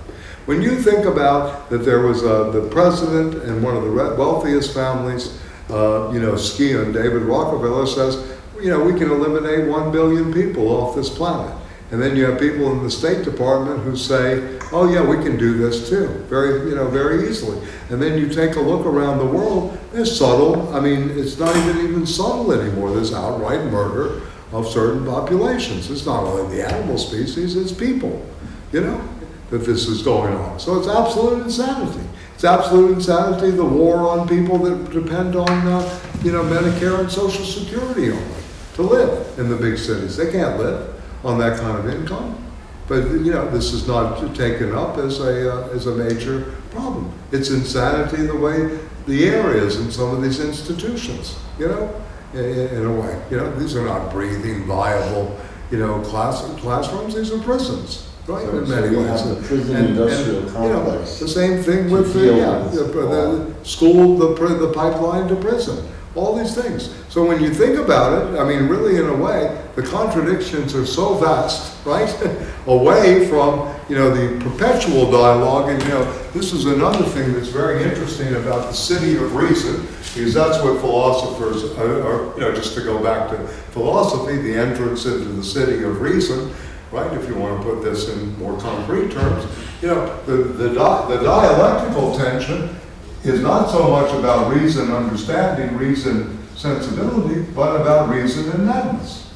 When you think about that there was the president in one of the wealthiest families, skiing, David Rockefeller says, we can eliminate 1 billion people off this planet. And then you have people in the State Department who say, oh yeah, we can do this too, very easily. And then you take a look around the world, there's subtle, it's not even subtle anymore. There's outright murder of certain populations. It's not only the animal species, it's people, that this is going on. So it's absolute insanity. It's absolute insanity, the war on people that depend on, Medicare and Social Security only to live in the big cities. They can't live on that kind of income. But, this is not taken up as a major problem. It's insanity the way the air is in some of these institutions, in a way. These are not breathing, viable, classrooms. These are prisons. Right, in many ways. The prison industrial complex. The same thing with the school, the pipeline to prison, all these things. So when you think about it, really in a way, the contradictions are so vast, right? Away from, the perpetual dialogue. And, this is another thing that's very interesting about the city of reason, because that's what philosophers are, just to go back to philosophy, the entrance into the city of reason. Right, if you want to put this in more concrete terms, the dialectical tension is not so much about reason understanding, reason sensibility, but about reason and madness.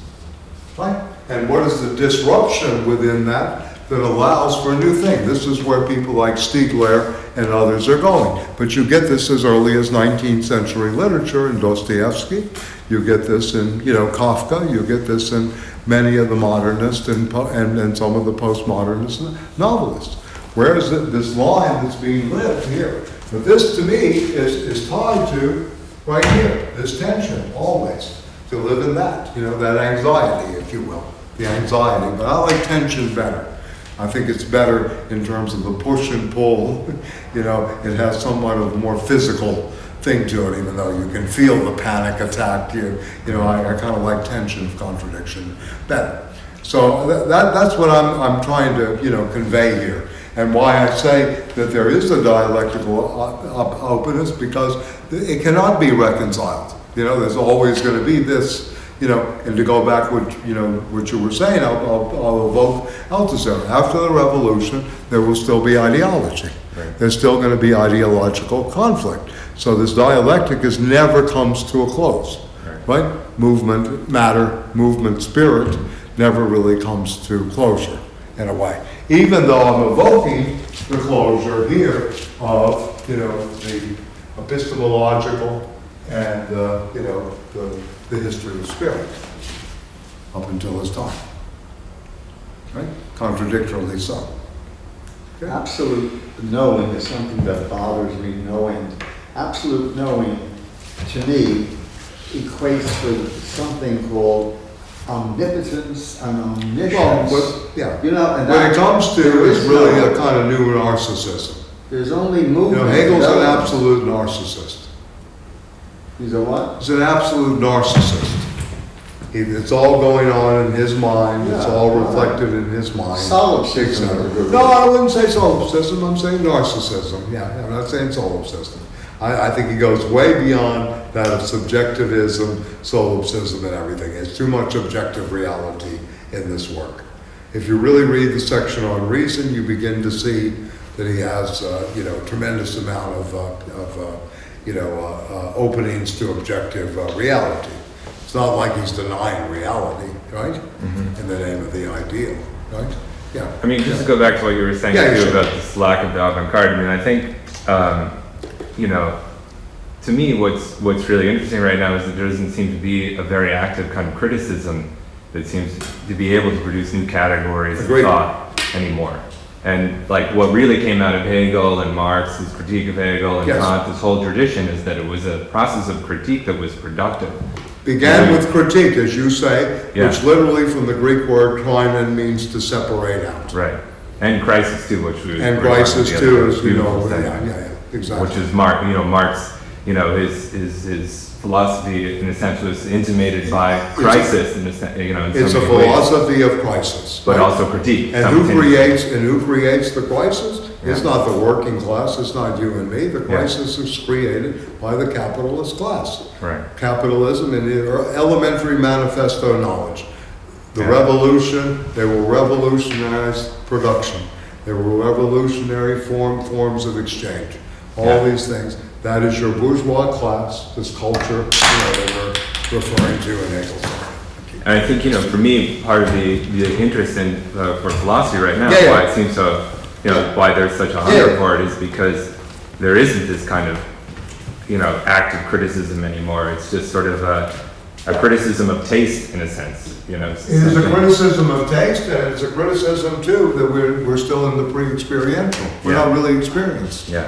Right? And what is the disruption within that allows for a new thing? This is where people like Stiegler and others are going. But you get this as early as 19th century literature in Dostoevsky. You get this in, Kafka. You get this in many of the modernists and some of the postmodernist novelists. Whereas this line that's being lived here, but this to me is tied to right here, this tension always, to live in that, that anxiety, if you will, the anxiety. But I like tension better. I think it's better in terms of the push and pull. It has somewhat of a more physical thing to it, even though you can feel the panic attack. I kind of like tension of contradiction better. So that's what I'm trying to convey here, and why I say that there is a dialectical openness, because it cannot be reconciled. There's always going to be this. And to go back what you were saying, I'll evoke Althusser. After the revolution, there will still be ideology. Right. There's still going to be ideological conflict. So this dialectic never comes to a close, right? Movement, matter, movement, spirit never really comes to closure in a way. Even though I'm evoking the closure here of, the epistemological and, the history of spirit up until this time, right? Contradictorily so. Okay. Absolute knowing is something that bothers me no end. Absolute knowing, to me, equates with something called omnipotence and omniscience. And when it comes to, it's really a kind of new narcissism. There's only movement. Hegel's an absolute narcissist. He's a what? He's an absolute narcissist. It's all going on in his mind. It's all reflected in his mind. Solipsism. No, I wouldn't say solipsism. I'm saying narcissism. Yeah, I'm not saying solipsism. I think he goes way beyond that of subjectivism, solipsism, and everything. It's too much objective reality in this work. If you really read the section on reason, you begin to see that he has, tremendous amount of openings to objective reality. It's not like he's denying reality, right? Mm-hmm. In the name of the ideal, right? Yeah. Just to go back to what you were saying about this lack of the avant-garde. I think, to me, what's really interesting right now is that there doesn't seem to be a very active kind of criticism that seems to be able to produce new categories of thought anymore. And like what really came out of Hegel and Marx, his critique of Hegel and Yes. Kant, this whole tradition is that it was a process of critique that was productive. Began with critique, as you say, Yeah. which literally from the Greek word kleinen means to separate out. Right. And crisis too, which we And were talking crisis about the too other is, day. Beautiful yeah, sentence. exactly. Which is Marx, his philosophy in a sense was intimated by crisis in a sense, in It's so a many ways, philosophy of crisis. but right? also critique. And who simultaneously. creates the crisis? It's Yeah. not the working class, it's not you and me. The Yeah. crisis is created by the capitalist class. Right. Capitalism and the elementary manifesto knowledge. The Yeah. revolution, they will revolutionize production. They will revolutionary forms of exchange. All Yeah. these things. That is your bourgeois class, this culture, that we're referring to in Hegel. And I think, for me, part of the interest in for philosophy right now, Yeah. why it seems so, why there's such a hunger for it is because there isn't this kind of, active criticism anymore. It's just sort of a criticism of taste in a sense, It is a criticism of taste, and it's a criticism too that we're still in the pre-experiential. We're Yeah. not really experienced. Yeah,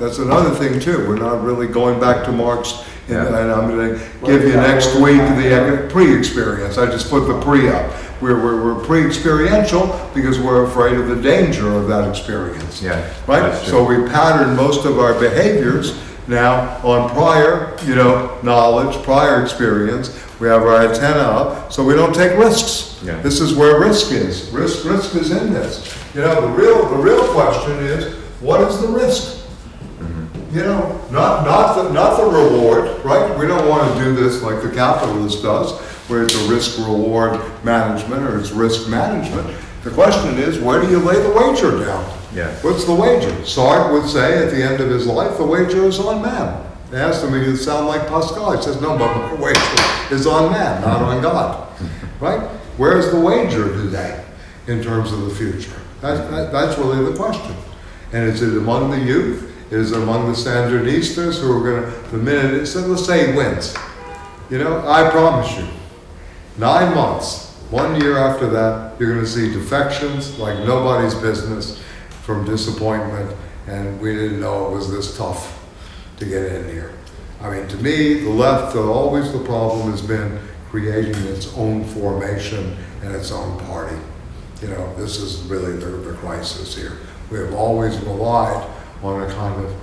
That's another thing too. We're not really going back to Marx. And Yeah. I'm going to give you next week the pre-experience. I just put the pre up. We're pre-experiential because we're afraid of the danger of that experience. yeah. Right? That's true. So we pattern most of our behaviors now on prior, knowledge, prior experience. We have our antenna up, so we don't take risks. Yeah. This is where risk is. Risk is in this. The real question is, what is the risk? Not the reward, right? We don't want to do this like the capitalist does, where it's a risk-reward management or it's risk management. The question is, where do you lay the wager down? Yeah. What's the wager? Sartre would say at the end of his life, the wager is on man. They asked him, he sound like Pascal. He says, no, but my wager is on man, not on God. Right? Where's the wager today in terms of the future? That's really the question. And is it among the youth? Is it among the Sandinistas who are going to, the minute it said, let's say he wins. I promise you, 9 months, 1 year after that, you're going to see defections like nobody's business from disappointment, and we didn't know it was this tough to get in here. I mean, to me, the left, always the problem has been creating its own formation and its own party. This is really the crisis here. We have always relied on a kind of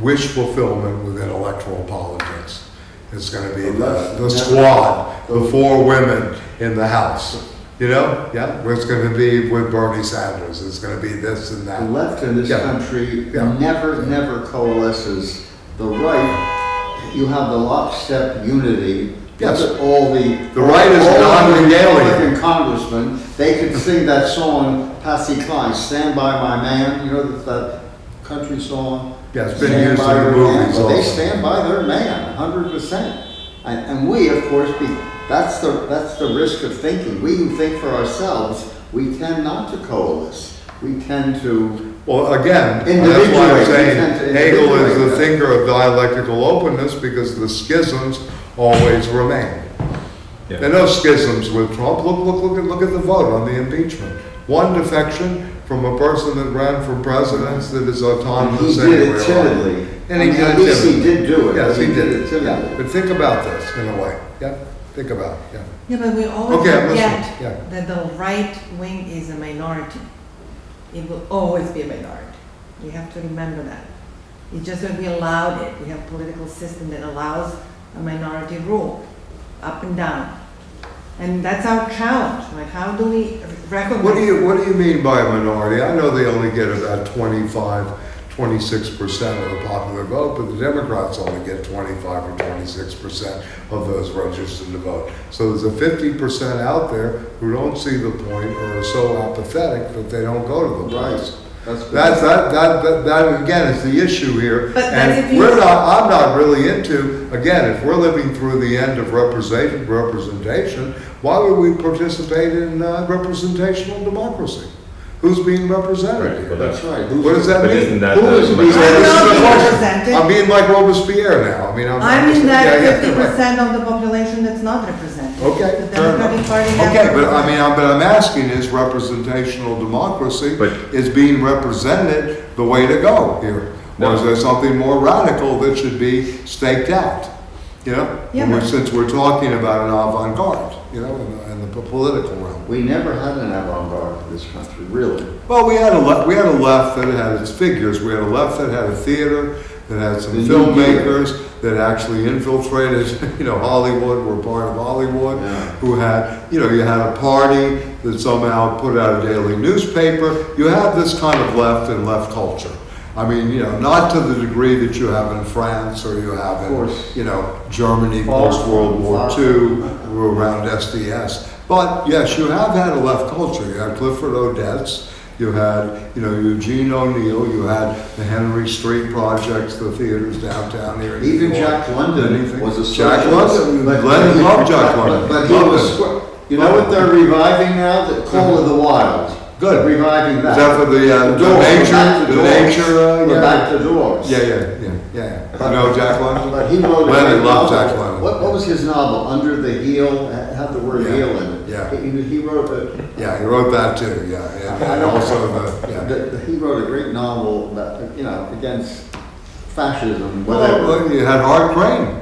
wish fulfillment within electoral politics. It's going to be the squad, the 4 women in the House. It's going to be with Bernie Sanders. It's going to be this and that. The left in this country never coalesces. The right, you have the lockstep unity. Yes. Look at all the right is non-Hegelian. Republican congressmen. They could sing that song, Patsy Cline, "Stand by My Man." that country song. Yeah, it's been Stand used by in the Your Man. movies Well, they also. stand by their man, 100%. And we, of course, that's the risk of thinking. We who think for ourselves, we tend not to coalesce. We tend to. Well, again, that's why I'm Individuate. saying Hegel is the Individuate. thinker of dialectical openness because the schisms always remain. Yeah. There are no schisms with Trump. Look at the vote on the impeachment. One defection from a person that ran for president that is He autonomous did anywhere. it timidly. And he did At it least he timidly. did do it. Yes, he did it it. timidly. Yeah. But think about this in a way. Yeah, think about it. Yeah, but we always Okay, I'm forget listening. Yeah. that the right wing is a minority. It will always be a minority. We have to remember that. It's just that we allowed it. We have a political system that allows a minority rule, up and down. And that's our challenge, right? How do we recognize? What do you mean by a minority? I know they only get about 26% of the popular vote, but the Democrats only get 25 or 26% of those registered to vote. So there's a 50% out there who don't see the point or are so apathetic that they don't go to the polls. That again is the issue here. But that's if And you- I'm not really into, again, if we're living through the end of representation, why would we participate in representational democracy? Who's being represented here? That's right. What does that But mean? isn't that Who the- is So being this is I'm the not being question. represented. I'm being like Robespierre now. I mean, I'm in yeah, that yeah, 50% of the population that's not represented. Okay, The fair Democratic enough. Party. Okay, but I mean, but I'm asking, is representational democracy But- is being represented the way to go here? Or is No. there something more radical that should be staked out? You know, Yeah, When we're- but- since we're talking about an avant-garde, you know, in the political realm. We never had an avant-garde in this country, really. Well, we had a left that had its figures. We had a left that had a theater, that had some The new filmmakers that actually infiltrated, Hollywood, were part of Hollywood, Yeah. who had, you had a party that somehow put out a daily newspaper. You have this kind of left and left culture. I mean, not to the degree that you have in France or you have in, course. Germany Far post-World from- War far II, around SDS. But yes, you have had a left culture. You had Clifford Odets, you had, Eugene O'Neill, you had the Henry Street projects, the theaters downtown here. in New Even York. Jack London Anything. was a Jack socialist. London, But- Lennon loved Jack London. But he Loved was, him. you know what they're reviving now? The Call of the Wild. Good. They're reviving that. Is that for the Doors, nature, back to the doors. nature, We're back to doors. Yeah. You know Jack London? But he wrote a Lennon great loved novel. Jack London. What was his novel? Under the Heel, had the word Yeah. heel in it. Yeah. He wrote a, Yeah, he wrote that too, yeah. And also he wrote a great novel that, against fascism, whatever. Well, you had Hart Crane,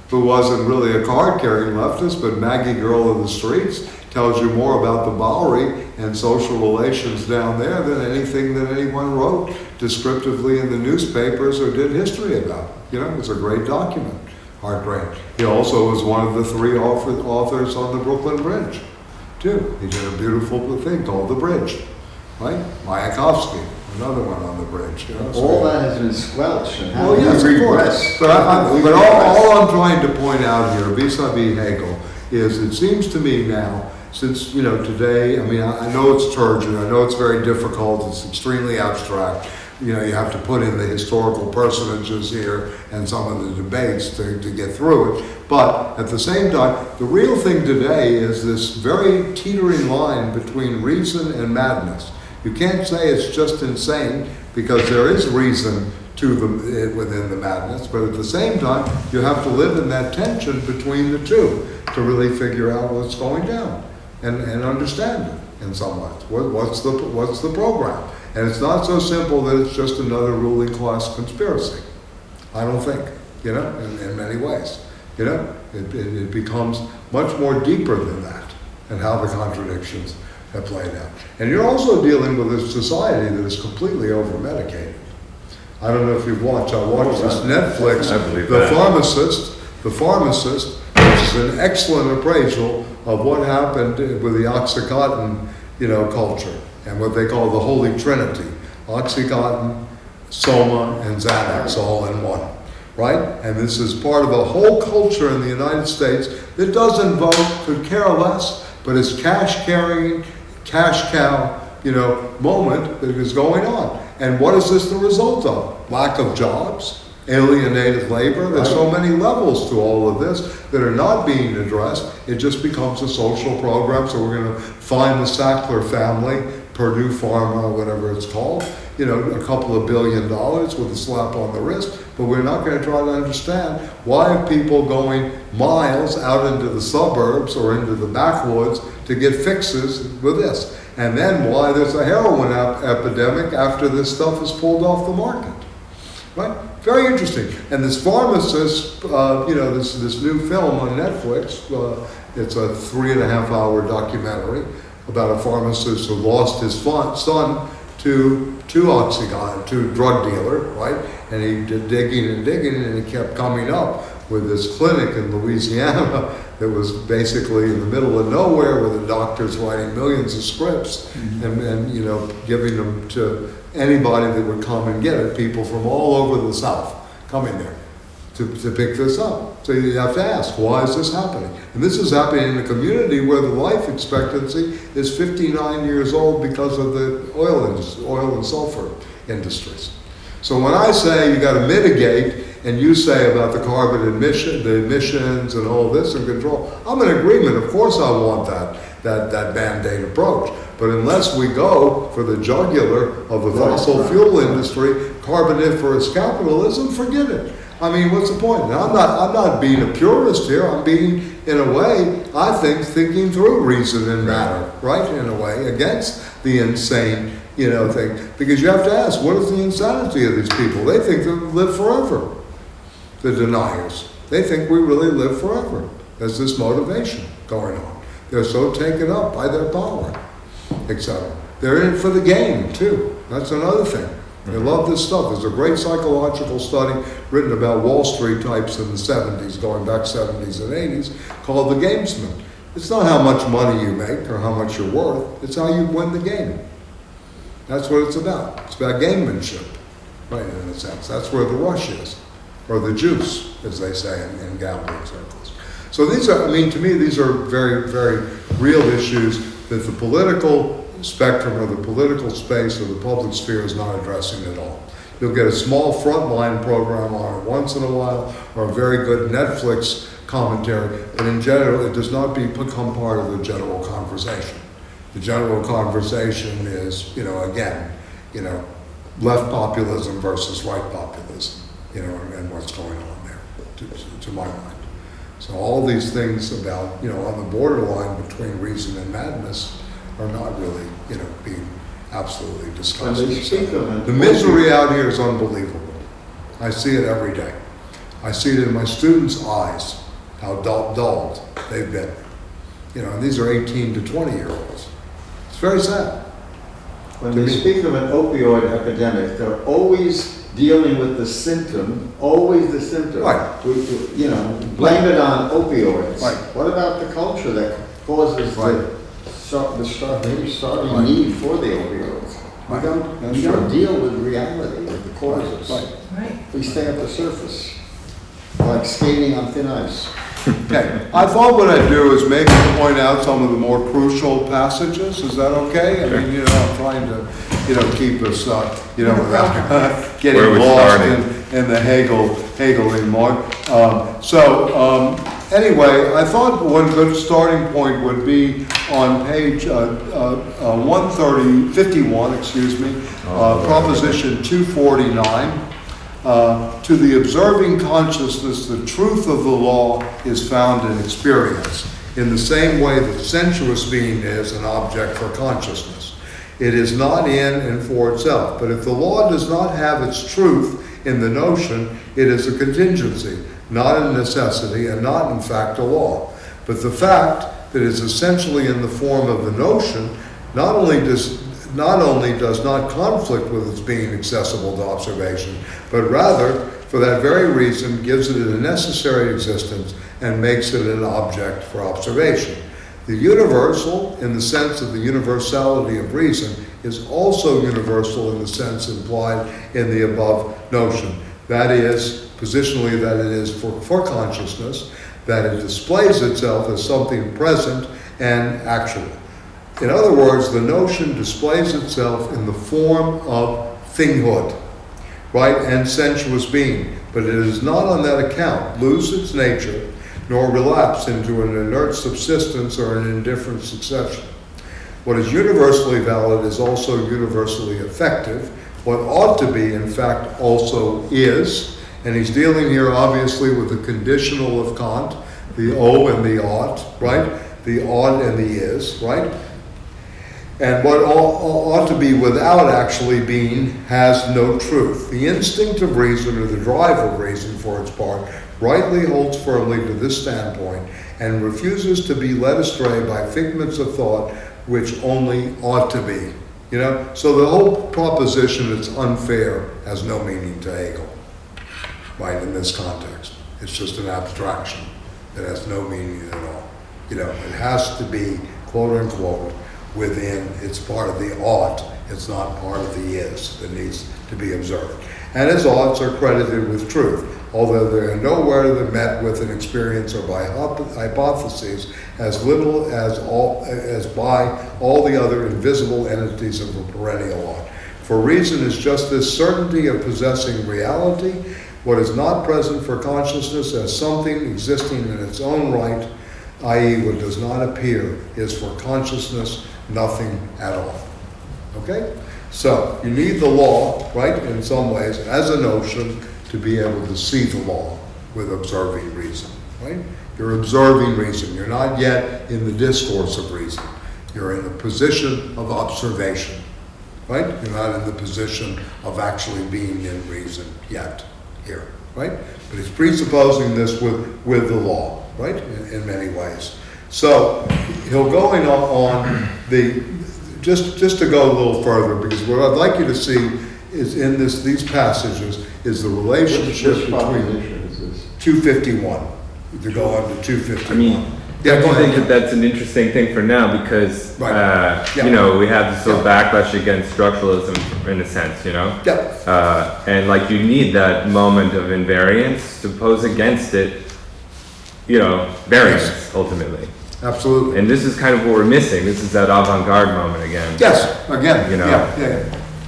who wasn't really a card-carrying leftist, but Maggie Girl of the Streets tells you more about the Bowery and social relations down there than anything that anyone wrote descriptively in the newspapers or did history about. It's a great document, Hart Crane. He also was one of the 3 authors on the Brooklyn Bridge, too. He did a beautiful thing called The Bridge, right? Mayakovsky, another one on the bridge. So- All that has been squelched and Oh, how yes, we of course. regress. But all I'm trying to point out here, vis-a-vis Hegel, is it seems to me now, since, today, I mean, I know it's turgid, I know it's very difficult, it's extremely abstract. You have to put in the historical personages here and some of the debates to get through it. But at the same time, the real thing today is this very teetering line between reason and madness. You can't say it's just insane because there is reason within the madness, but at the same time, you have to live in that tension between the two to really figure out what's going down and understand it in some ways. What's the program? And it's not so simple that it's just another ruling class conspiracy. I don't think, in many ways. It becomes much more deeper than that and how the contradictions have played out. And you're also dealing with a society that is completely over-medicated. I don't know if you've watched, I watched this Netflix, I believe The that. Pharmacist, which is an excellent appraisal of what happened with the Oxycontin, culture, and what they call the Holy Trinity. Oxycontin, Soma, and Xanax all in one, right? And this is part of a whole culture in the United States that doesn't vote, could care less, but it's cash-carrying, cash cow, moment that is going on. And what is this the result of? Lack of jobs, alienated labor. There's so many levels to all of this that are not being addressed. It just becomes a social program. So we're going to find the Sackler family, Purdue Pharma, whatever it's called, a couple of $1 billion with a slap on the wrist. But we're not going to try to understand why are people going miles out into the suburbs or into the backwoods to get fixes with this. And then why there's a heroin epidemic after this stuff is pulled off the market, right? Very interesting. And this pharmacist, this new film on Netflix, it's a 3.5-hour documentary about a pharmacist who lost his son to Oxycontin, to a drug dealer, right? And he did digging, and he kept coming up with this clinic in Louisiana that was basically in the middle of nowhere, where the doctors writing millions of scripts and giving them to anybody that would come and get it, people from all over the South coming there to pick this up. So you have to ask, why is this happening? And this is happening in a community where the life expectancy is 59 years old because of the oil and sulfur industries. So when I say you got to mitigate, and you say about the carbon emissions and all this and control, I'm in agreement. Of course I want that Band-Aid approach. But unless we go for the jugular of the fossil fuel industry, carboniferous capitalism, forget it. I mean, what's the point? Now, I'm not being a purist here. I'm being, in a way, I think, thinking through reason and matter, right? In a way, against the insane, thing. Because you have to ask, what is the insanity of these people? They think they'll live forever. The deniers. They think we really live forever. There's this motivation going on. They're so taken up by their power, etc. They're in it for the game, too. That's another thing. They love this stuff. There's a great psychological study written about Wall Street types in the 70s, going back 70s and 80s, called The Gamesman. It's not how much money you make or how much you're worth. It's how you win the game. That's what it's about. It's about gamemanship, right, in a sense. That's where the rush is. Or the juice, as they say in gambling circles. So these are, to me, these are very, very real issues that the political spectrum or the political space or the public sphere is not addressing at all. You'll get a small frontline program on it once in a while, or a very good Netflix commentary, but in general, it does not become part of the general conversation. The general conversation is, left populism versus right populism. And what's going on there, to my mind. So all these things about, on the borderline between reason and madness are not really, being absolutely discussed. The misery out here is unbelievable. I see it every day. I see it in my students' eyes, how dulled they've been. And these are 18 to 20-year-olds. It's very sad. When they speak of an opioid epidemic, they're always dealing with the symptom, always the symptom. Right. Blame it on opioids. Right. What about the culture that causes the starting need for the opioids? We don't deal with reality, with the causes. Right. We stay at the surface, like skating on thin ice. Okay. I thought what I'd do is maybe point out some of the more crucial passages. Is that okay? I'm trying to, keep us, without getting lost in the Hegelian mark. Anyway, I thought one good starting point would be on page 51, proposition 249. To the observing consciousness, the truth of the law is found in experience, in the same way that sensuous being is an object for consciousness. It is not in and for itself, but if the law does not have its truth in the notion, it is a contingency, not a necessity, and not in fact a law. But the fact that it is essentially in the form of the notion not only does not conflict with its being accessible to observation, but rather, for that very reason, gives it a necessary existence and makes it an object for observation. The universal, in the sense of the universality of reason, is also universal in the sense implied in the above notion. That is, positionally, that it is for consciousness, that it displays itself as something present and actual. In other words, the notion displays itself in the form of thinghood, right, and sensuous being, but it does not on that account lose its nature, nor relapse into an inert subsistence or an indifferent succession. What is universally valid is also universally effective. What ought to be, in fact, also is, and he's dealing here obviously with the conditional of Kant, the O and the ought, right, the ought and the is, right? And what ought to be without actually being has no truth. The instinct of reason, or the drive of reason for its part, rightly holds firmly to this standpoint and refuses to be led astray by figments of thought which only ought to be. So the whole proposition that's unfair has no meaning to Hegel, right, in this context. It's just an abstraction that has no meaning at all. It has to be, quote unquote, within, it's part of the ought, it's not part of the is that needs to be observed. And his oughts are credited with truth, although they are nowhere they're met with an experience or by hypotheses as little as by all the other invisible entities of a perennial ought. For reason is just this certainty of possessing reality, what is not present for consciousness as something existing in its own right, i.e. what does not appear, is for consciousness nothing at all. Okay? So, you need the law, right, in some ways, as a notion to be able to see the law with observing reason, right? You're observing reason. You're not yet in the discourse of reason. You're in the position of observation, right? You're not in the position of actually being in reason yet here, right? But it's presupposing this with the law, right, in many ways. So he'll go in on the, just to go a little further, because what I'd like you to see is in these passages is the relationship Which between proposition is this? 251, to go on to 251. I mean, yeah, I go think ahead. that's an interesting thing for now because, Right. Yeah. you know, we have this sort of Yeah. backlash against structuralism in a sense, you know? Yeah, And like you need that moment of invariance to pose against it, you know, variance Yes. ultimately. absolutely. And this is kind of what we're missing. This is that avant-garde moment again. Yes, again, You know. yeah.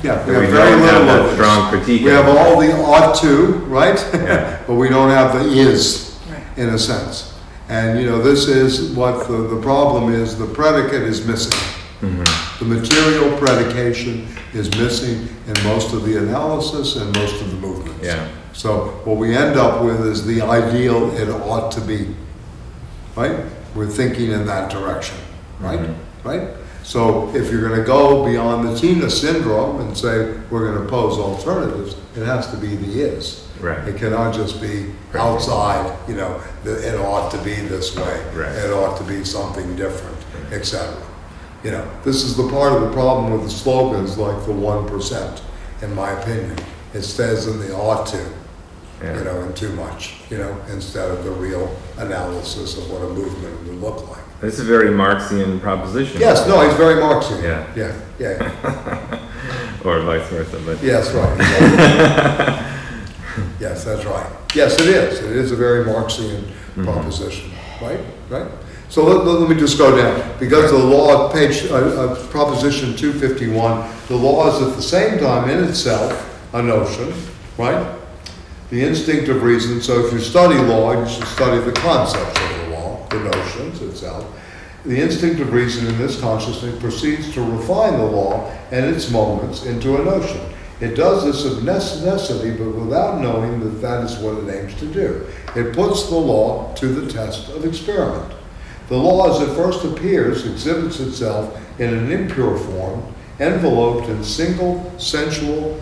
We We have very don't have little that of this. strong critique. We have of it. all the ought to, right? Yeah. But we don't have the is, Right. in a sense. And, you know, this is what the problem is, the predicate is missing. The material predication is missing in most of the analysis and most of the movements. Yeah. So what we end up with is the ideal it ought to be, right? We're thinking in that direction, right? Right? So if you're going to go beyond the Tina syndrome and say we're going to pose alternatives, it has to be the is. Right. It cannot just be outside, you know, it ought to be this way. Right. It ought to be something different, etc. You know, this is the part of the problem with the slogans like the 1%, in my opinion. It says in the ought to, Yeah. you know, and too much, you know, instead of the real analysis of what a movement would look like. This is a very Marxian proposition. Yes, no, he's very Marxian. Yeah. Yeah. Or vice versa, but. Yes, right. Yes, that's right. Yes, it is. It is a very Marxian proposition, right? Right? So let me just go down. Because the law, page, proposition 251, the law is at the same time in itself a notion, right? The instinct of reason. So if you study law, you should study the concepts of the law, the notions itself. The instinct of reason in this consciousness proceeds to refine the law and its moments into a notion. It does this of necessity, but without knowing that that is what it aims to do. It puts the law to the test of experiment. The law, as it first appears, exhibits itself in an impure form, enveloped in single sensuous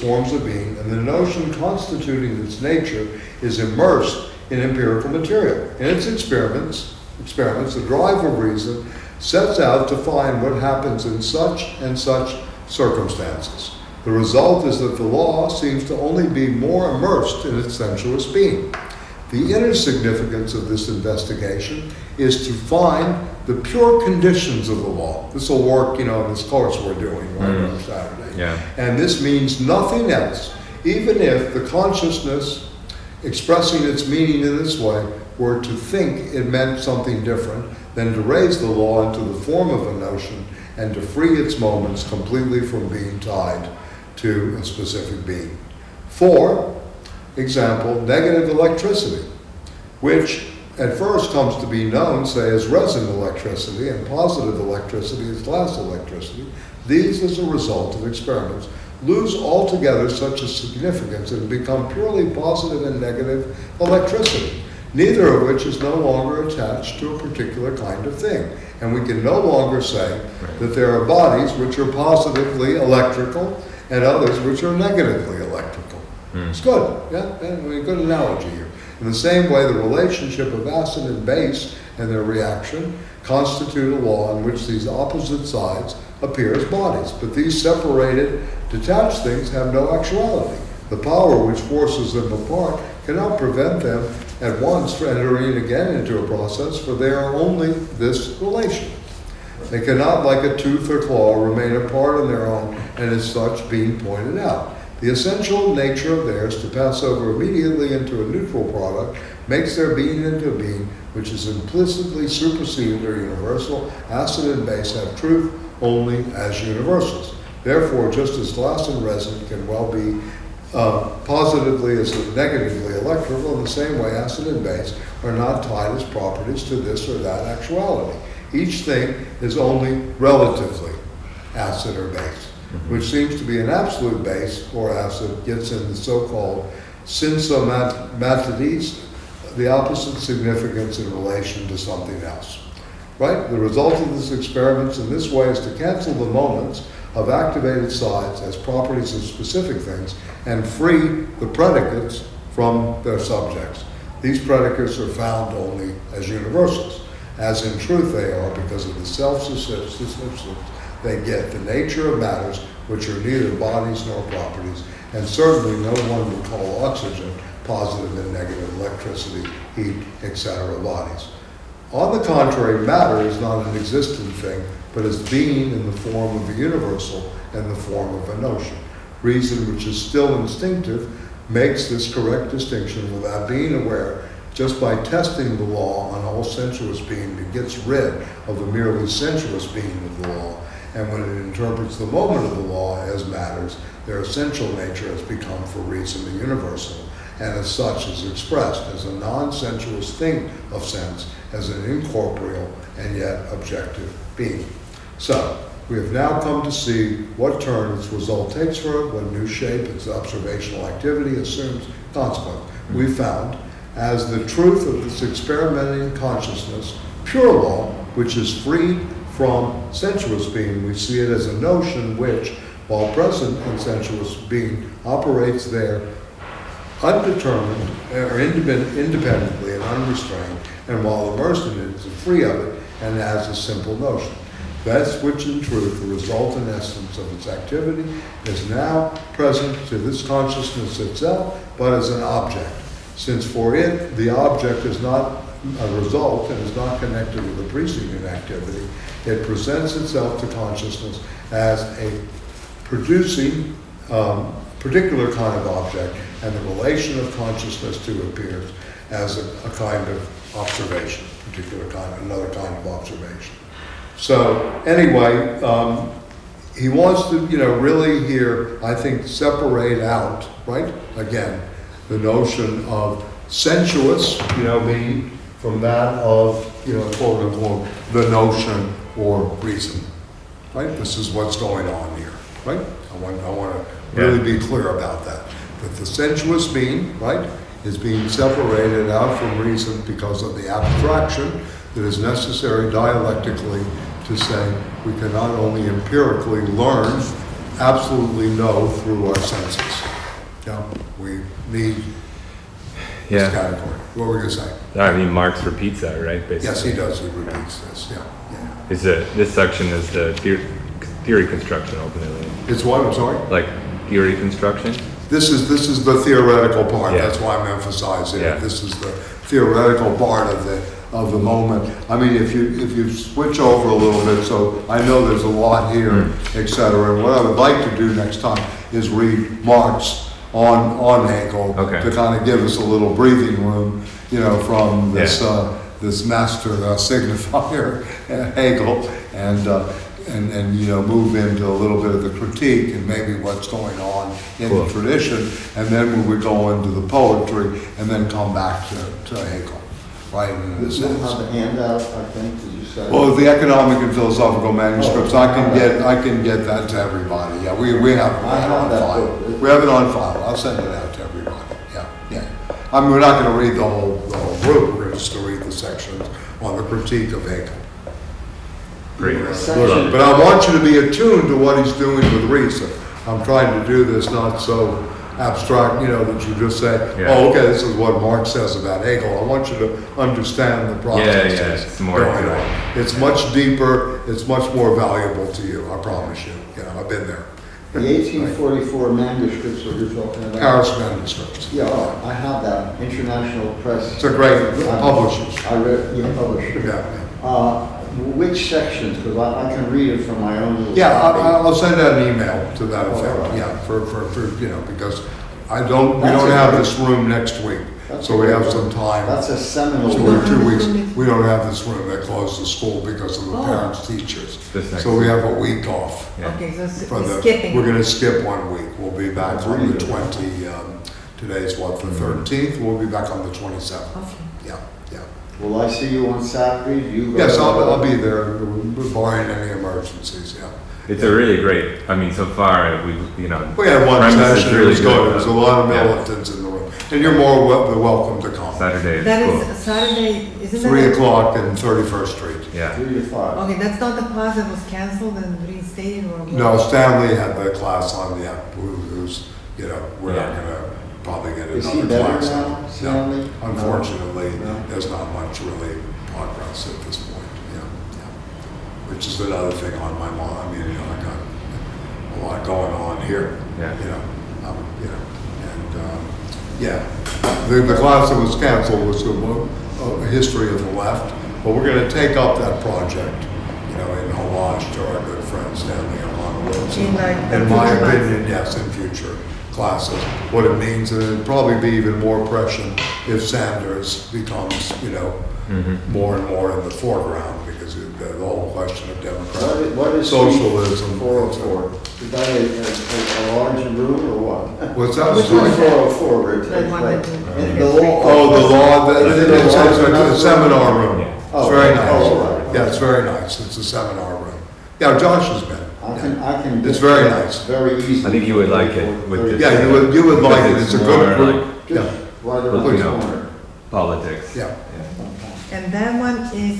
forms of being, and the notion constituting its nature is immersed in empirical material. In its experiments, the drive of reason sets out to find what happens in such and such circumstances. The result is that the law seems to only be more immersed in its sensuous being. The inner significance of this investigation is to find the pure conditions of the law. This will work, you know, in this course we're doing right on Saturday. Yeah. And this means nothing else, even if the consciousness expressing its meaning in this way were to think it meant something different than to raise the law into the form of a notion and to free its moments completely from being tied to a specific being. For example, negative electricity, which at first comes to be known, say, as resin electricity, and positive electricity as glass electricity, these, as a result of experiments, lose altogether such a significance and become purely positive and negative electricity, neither of which is no longer attached to a particular kind of thing. And we can no longer say that there are bodies which are positively electrical and others which are negatively electrical. It's good, yeah? I mean, good analogy here. In the same way, the relationship of acid and base and their reaction constitute a law in which these opposite sides appear as bodies. But these separated, detached things have no actuality. The power which forces them apart cannot prevent them at once from entering again into a process, for they are only this relation. They cannot, like a tooth or claw, remain apart on their own and as such being pointed out. The essential nature of theirs to pass over immediately into a neutral product makes their being into a being which is implicitly superseded or universal. Acid and base have truth only as universals. Therefore, just as glass and resin can well be positively as negatively electrical, in the same way acid and base are not tied as properties to this or that actuality. Each thing is only relatively acid or base, which seems to be an absolute base or acid gets in the so-called synsomatides, the opposite significance in relation to something else. Right? The result of this experiment in this way is to cancel the moments of activated sides as properties of specific things and free the predicates from their subjects. These predicates are found only as universals, as in truth they are because of the self-subsistence they get, the nature of matters which are neither bodies nor properties, and certainly no one would call oxygen positive and negative, electricity, heat, etc. bodies. On the contrary, matter is not an existent thing, but is being in the form of a universal and the form of a notion. Reason, which is still instinctive, makes this correct distinction without being aware. Just by testing the law on all sensuous being, it gets rid of the merely sensuous being of the law. And when it interprets the moment of the law as matters, their essential nature has become for reason the universal, and as such is expressed as a non-sensuous thing of sense, as an incorporeal and yet objective being. So, we have now come to see what turn its result takes for it, what new shape its observational activity assumes consequence. We found, as the truth of this experimenting consciousness, pure law, which is freed from sensuous being, we see it as a notion which, while present in sensuous being, operates there undetermined or independently and unrestrained, and while immersed in it, is free of it and as a simple notion. That's which in truth the result and essence of its activity is now present to this consciousness itself, but as an object. Since for it, the object is not a result and is not connected with the preceding activity, it presents itself to consciousness as a producing particular kind of object, and the relation of consciousness to it appears as a kind of observation, another kind of observation. So anyway, he wants to, really here, I think, separate out, right? Again, the notion of sensuous, being from that of, quote unquote, the notion or reason, right? This is what's going on here, right? I want to really be clear about that. That the sensuous being, right, is being separated out from reason because of the abstraction that is necessary dialectically to say we can not only empirically learn, absolutely know through our senses. We need this category. What were we going to say? I mean, Marx repeats that, right? Basically. Yes, he does. He repeats this. Is this section is the theory construction ultimately? It's what? I'm sorry. Like theory construction. This is the theoretical part. Yeah. That's why I'm emphasizing Yeah. it. This is the theoretical part of the moment. I mean, if you switch over a little bit, so I know there's a lot here, etc. And what I would like to do next time is read Marx on Hegel to kind of give us a little breathing room, from this this master signifier Hegel, and move into a little bit of the critique and maybe what's going on in the tradition, and then we would go into the poetry and then come back to Hegel. Right, in This will have a handout, I think, as you said. Well, the economic and philosophical manuscripts, I can get that to everybody. Yeah, we have it on file. We have it on file. I'll send it out to everybody. Yeah. I mean, we're not going to read the whole group. We're just going to read the sections on the critique of Hegel. Great. But I want you to be attuned to what he's doing with reason. I'm trying to do this not so abstract, that you just say, okay, this is what Marx says about Hegel. I want you to understand the process it's more going on. It's much deeper, it's much more valuable to you, I promise you. I've been there. The 1844 manuscripts that you're talking about? Paris manuscripts. Yeah, I have that, International Press. It's a great publishers. I read, published. Yeah. Which sections? Because I can read it from my own little Yeah, copy. I'll send out an email to that Oh, all effect, right. yeah, for, because we That's don't a have great- this room next week, That's so a we great have one. some time. That's a seminal So work. we're 2 weeks, room. we don't have this room, they closed the school because of the Oh. parents, teachers. This next So we week. have a week off. Yeah. Okay, so For the, skipping. we're gonna skip 1 week, we'll be back That's on really the good. today's what, the 13th, we'll be back on the 27th, Okay. yeah, yeah. Will I see you on Saturday? You go Yes, to- I'll be there, barring any emergencies, yeah. It's a really great, I mean, so far, We had one premise is session, it really was good, there was a lot of Yeah. militants in the room, and you're more welcome to come. Saturday That is cool. is Saturday, isn't that? 3 o'clock in 31st Street. Yeah. 3 to 5. Okay, that's not the class that was canceled and reinstated or what? No, Stanley had the class on, yeah, who's, we're not Yeah. gonna probably get Is he another better class. now, No, Stanley? unfortunately, No. there's not much really progress at this point, yeah. Which is another thing on my mind, I mean, I got a lot going on here, Yeah. yeah. The class that was canceled was a history of the left, but we're gonna take up that project, in homage to our good friend Stanley Aronowitz. In like In my future months. opinion, yes, in future classes, what it means, and it'd probably be even more prescient if Sanders becomes, more and more in the foreground, because the whole question of democratic What is socialism. 404? Is that a larger room or what? What's that? Which Sorry? is 404 where it That takes one place? that- In the law. Oh, the law, Is it it's large a enough? seminar room. Yeah. It's Oh, very oh, all nice. right. Yeah, it's very nice. It's a seminar room. Yeah, Josh has been. I can. It's get very that nice. Very easy. I think you would like it with this. Yeah, you would like it. It's a good more group. like Yeah, Just right around You the know. corner. politics. yeah. And that one is,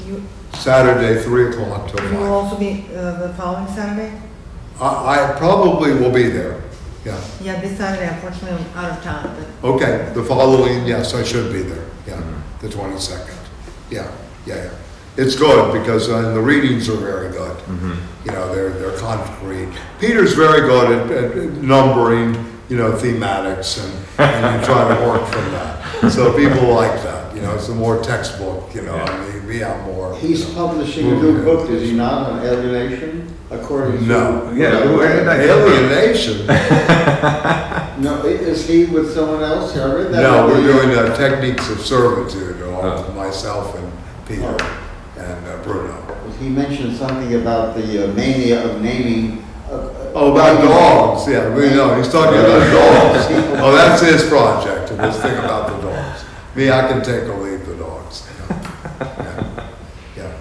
you, Saturday, 3 o'clock till you will 5. also be, the following Saturday? I probably will be there. Yeah. Yeah, this Saturday, unfortunately, I'm out of town, but Okay, the following, yes, I should be there. Yeah, the 22nd. Yeah. It's good because the readings are very good. They're concrete. Peter's very good at numbering, thematics and you try to work from that. So people like that. It's a more textbook. I mean, me, I'm more. He's publishing a new book, is he not, on alienation? According to. No. Yeah, where did that- Alienation. No, is he with someone else? I read that. No, we're earlier. doing techniques of servitude. Oh. Myself and Peter and Bruno. He mentioned something about the mania of naming. Oh, about dogs, yeah, we know, he's talking about dogs. Oh, that's his project, and this thing about the dogs. Me, I can take or leave the dogs. Yeah,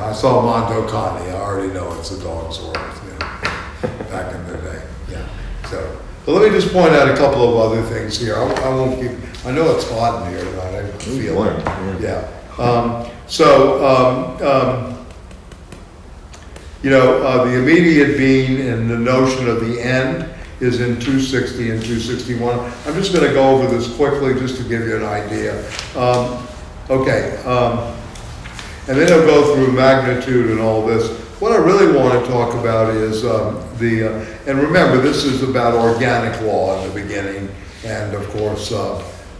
I saw Mondo Cane, I already know it's a dog's world, back in the day, yeah. So, but let me just point out a couple of other things here. I won't keep, I know it's hot in here tonight, I feel warm, it. yeah. The immediate being and the notion of the end is in 260 and 261. I'm just going to go over this quickly just to give you an idea. And then I'll go through magnitude and all this. What I really want to talk about is and remember, this is about organic law in the beginning, and of course,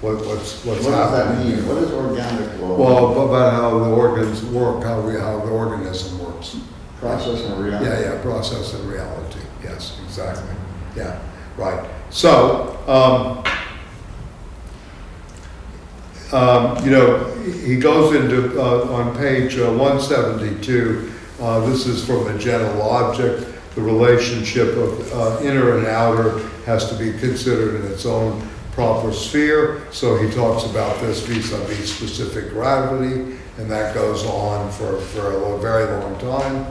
what's What does that happening. mean? What is organic law? Well, about how the organs work, how the organism works. Process and reality. Yeah, process and reality. Yes, exactly. Yeah, right. So, he goes into, on page 172, this is from the general object, the relationship of inner and outer has to be considered in its own proper sphere. So he talks about this vis-a-vis specific gravity, and that goes on for a very long time.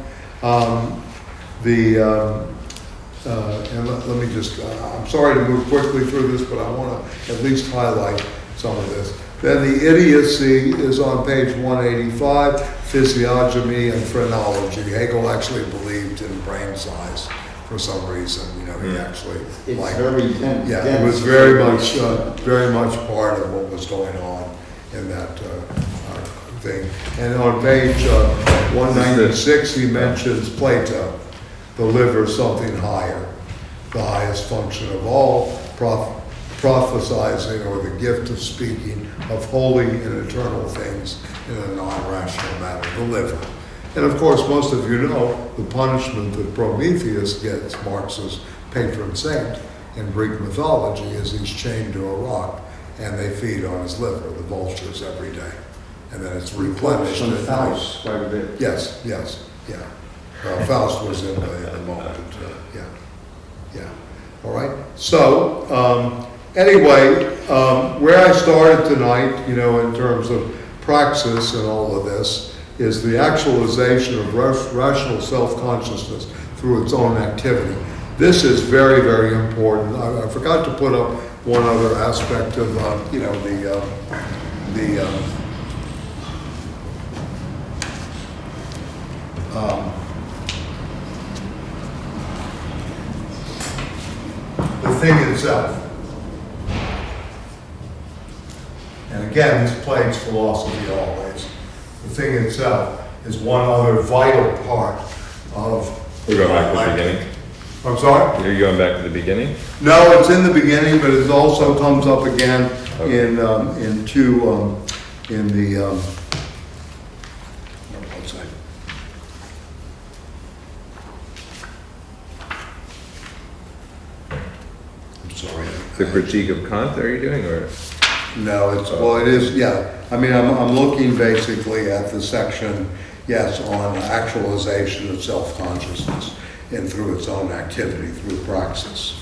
And let me just, I'm sorry to move quickly through this, but I want to at least highlight some of this. Then the idiocy is on page 185, physiognomy and phrenology. Hegel actually believed in brain size for some reason. He actually It's liked very dense. yeah, it was very much part of what was going on in that thing. And on page 196, he mentions Plato, the liver something higher, the highest function of all, prophesizing or the gift of speaking of holy and eternal things in a non-rational manner, the liver. And of course, most of you know the punishment that Prometheus gets, Marx's patron saint, in Greek mythology is he's chained to a rock and they feed on his liver, the vultures, every day. And then it's replenished. Some at Faust, night. quite a bit. Yes, yeah. Faust was in the moment, yeah. All right, so anyway, where I started tonight, in terms of praxis and all of this, is the actualization of rational self-consciousness through its own activity. This is very, very important. I forgot to put up one other aspect of, the thing itself. And again, this plagues philosophy always. The thing itself is one other vital part of... We're going back to the beginning? I'm sorry? You're going back to the beginning? No, it's in the beginning, but it also comes up again Okay. in the what's that? I'm sorry. The critique of Kant, are you doing, or? No, it is, yeah. I mean, I'm looking basically at the section, yes, on actualization of self-consciousness and through its own activity, through praxis.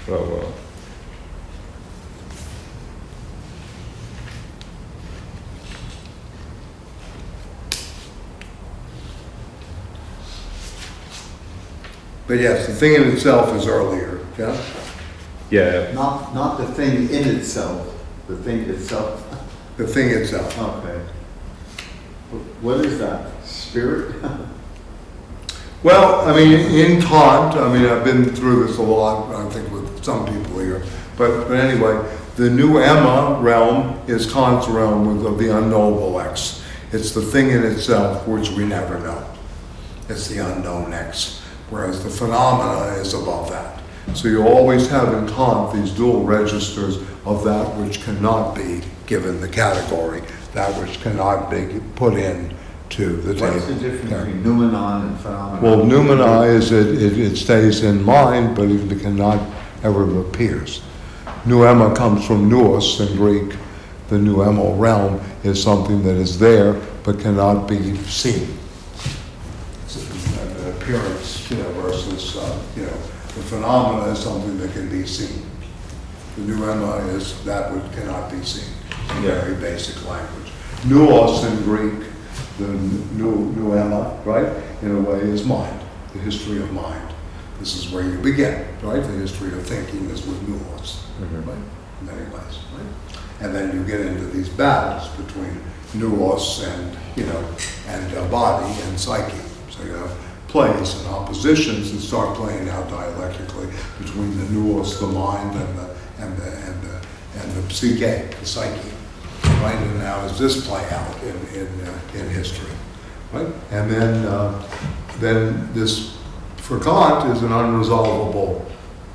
Oh, well. But yes, the thing in itself is earlier, yeah? Yeah, Not the thing in itself, the thing itself. The thing itself. Okay. What is that? Spirit? Well, I mean, in Kant, I've been through this a lot, I think with some people here, but anyway, the new Emma realm is Kant's realm of the unknowable X. It's the thing in itself which we never know. It's the unknown X, whereas the phenomena is above that. So you always have in Kant these dual registers of that which cannot be given the category, that which cannot be put in to the table. What's the difference between noumenon and phenomenon? Well, noumena is it stays in mind, but it cannot ever appears. Pneuma comes from nous in Greek. The pneuma realm is something that is there but cannot be seen. It's an appearance, versus the phenomena is something that can be seen. The pneuma is that which cannot be seen. It's a very basic language. Nous in Greek, the pneuma, right, in a way is mind, the history of mind. This is where you begin, right? The history of thinking is with nous, right? In many ways, right? And then you get into these battles between nous and, and body and psyche. So you have plays and oppositions that start playing out dialectically between the nous, the mind, and the psyche, the psyche. Right, and how does this play out in history, right? And then this, for Kant, is an unresolvable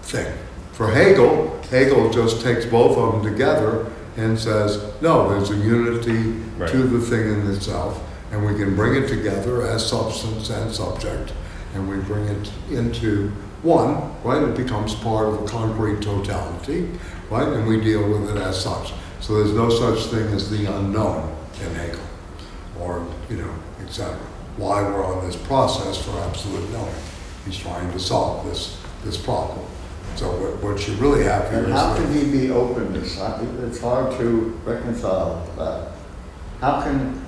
thing. For Hegel just takes both of them together and says, no, there's a unity to the thing in itself, and we can bring it together as substance and subject, and we bring it into one, right? It becomes part of a concrete totality, right? And we deal with it as such. So there's no such thing as the unknown in Hegel, or, etc. Why we're on this process for absolute knowing. He's trying to solve this problem. So what you really have here is... And how can he be openness? It's hard to reconcile that. How can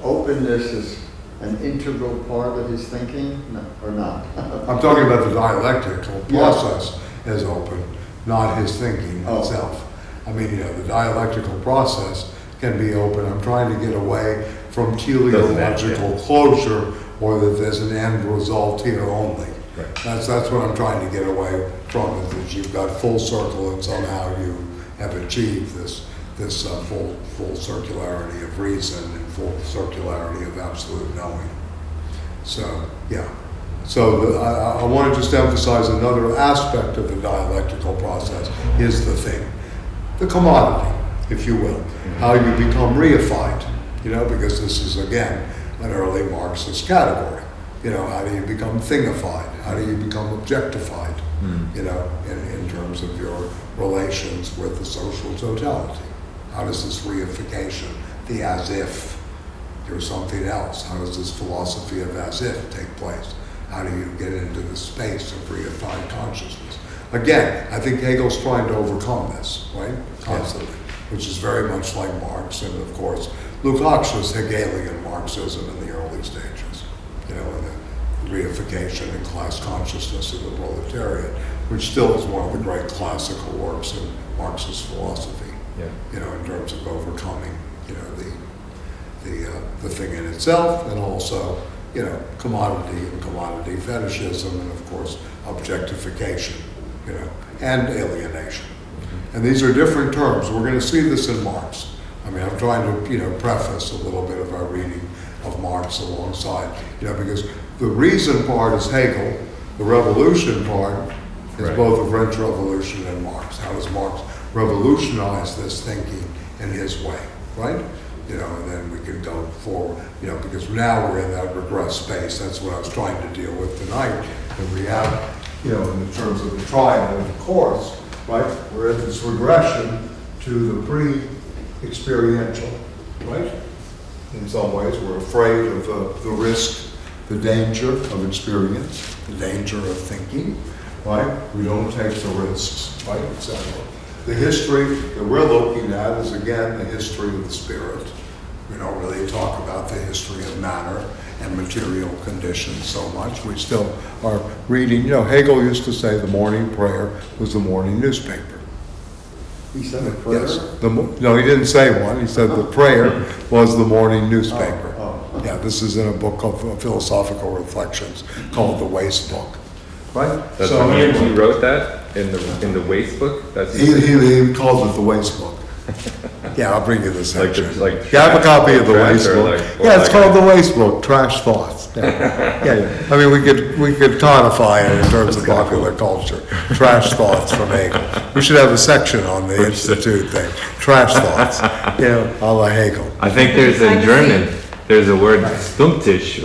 openness is an integral part of his thinking, or not? I'm talking about the dialectical process as open, not his thinking itself. The dialectical process can be open. I'm trying to get away from teleological closure, or that there's an end result here only. Right. That's what I'm trying to get away from, is that you've got full circle and somehow you have achieved this full circularity of reason and full circularity of absolute knowing. So, yeah. I want to just emphasize another aspect of the dialectical process is the thing, the commodity, if you will, how you become reified, because this is, again, an early Marxist category. How do you become thingified? How do you become objectified, in terms of your relations with the social totality? How does this reification, the as if you're something else, how does this philosophy of as if take place? How do you get into the space of reified consciousness? Again, I think Hegel's trying to overcome this, right? Constantly, which is very much like Marx, and of course, Lukács's Hegelian Marxism in the early stages, and the reification and class consciousness of the proletariat, which still is one of the great classical works in Marxist philosophy, in terms of overcoming, the thing in itself, and also, commodity and commodity fetishism, and of course, objectification, and alienation. And these are different terms. We're going to see this in Marx. I mean, I'm trying to, preface a little bit of our reading of Marx alongside, because the reason part is Hegel, the revolution part is both the French Revolution and Marx. How does Marx revolutionize this thinking in his way, right? And then we can go forward, because now we're in that regress space. That's what I was trying to deal with tonight. And we have, in terms of the triad of the course, right? We're in this regression to the pre-experiential, right? In some ways, we're afraid of the risk, the danger of experience, the danger of thinking, right? We don't take the risks, right? Etc. The history that we're looking at is, again, the history of the spirit. We don't really talk about the history of matter and material conditions so much. We still are reading, Hegel used to say the morning prayer was the morning newspaper. He said a prayer? Yes. No, he didn't say one. He said the prayer was the morning newspaper. Yeah, this is in a book of philosophical reflections called The Waste Book. Right? That's so he wrote that in the waste book? He calls it The Waste Book. Yeah, I'll bring you the section. Like you have a copy of The Waste Book. It's called The Waste Book, Trash Thoughts. Yeah. I mean, we could codify it in terms of popular culture. Trash Thoughts from Hegel. We should have a section on the Institute thing. Trash Thoughts, a la Hegel. I think there's in German, there's a word Stumptisch,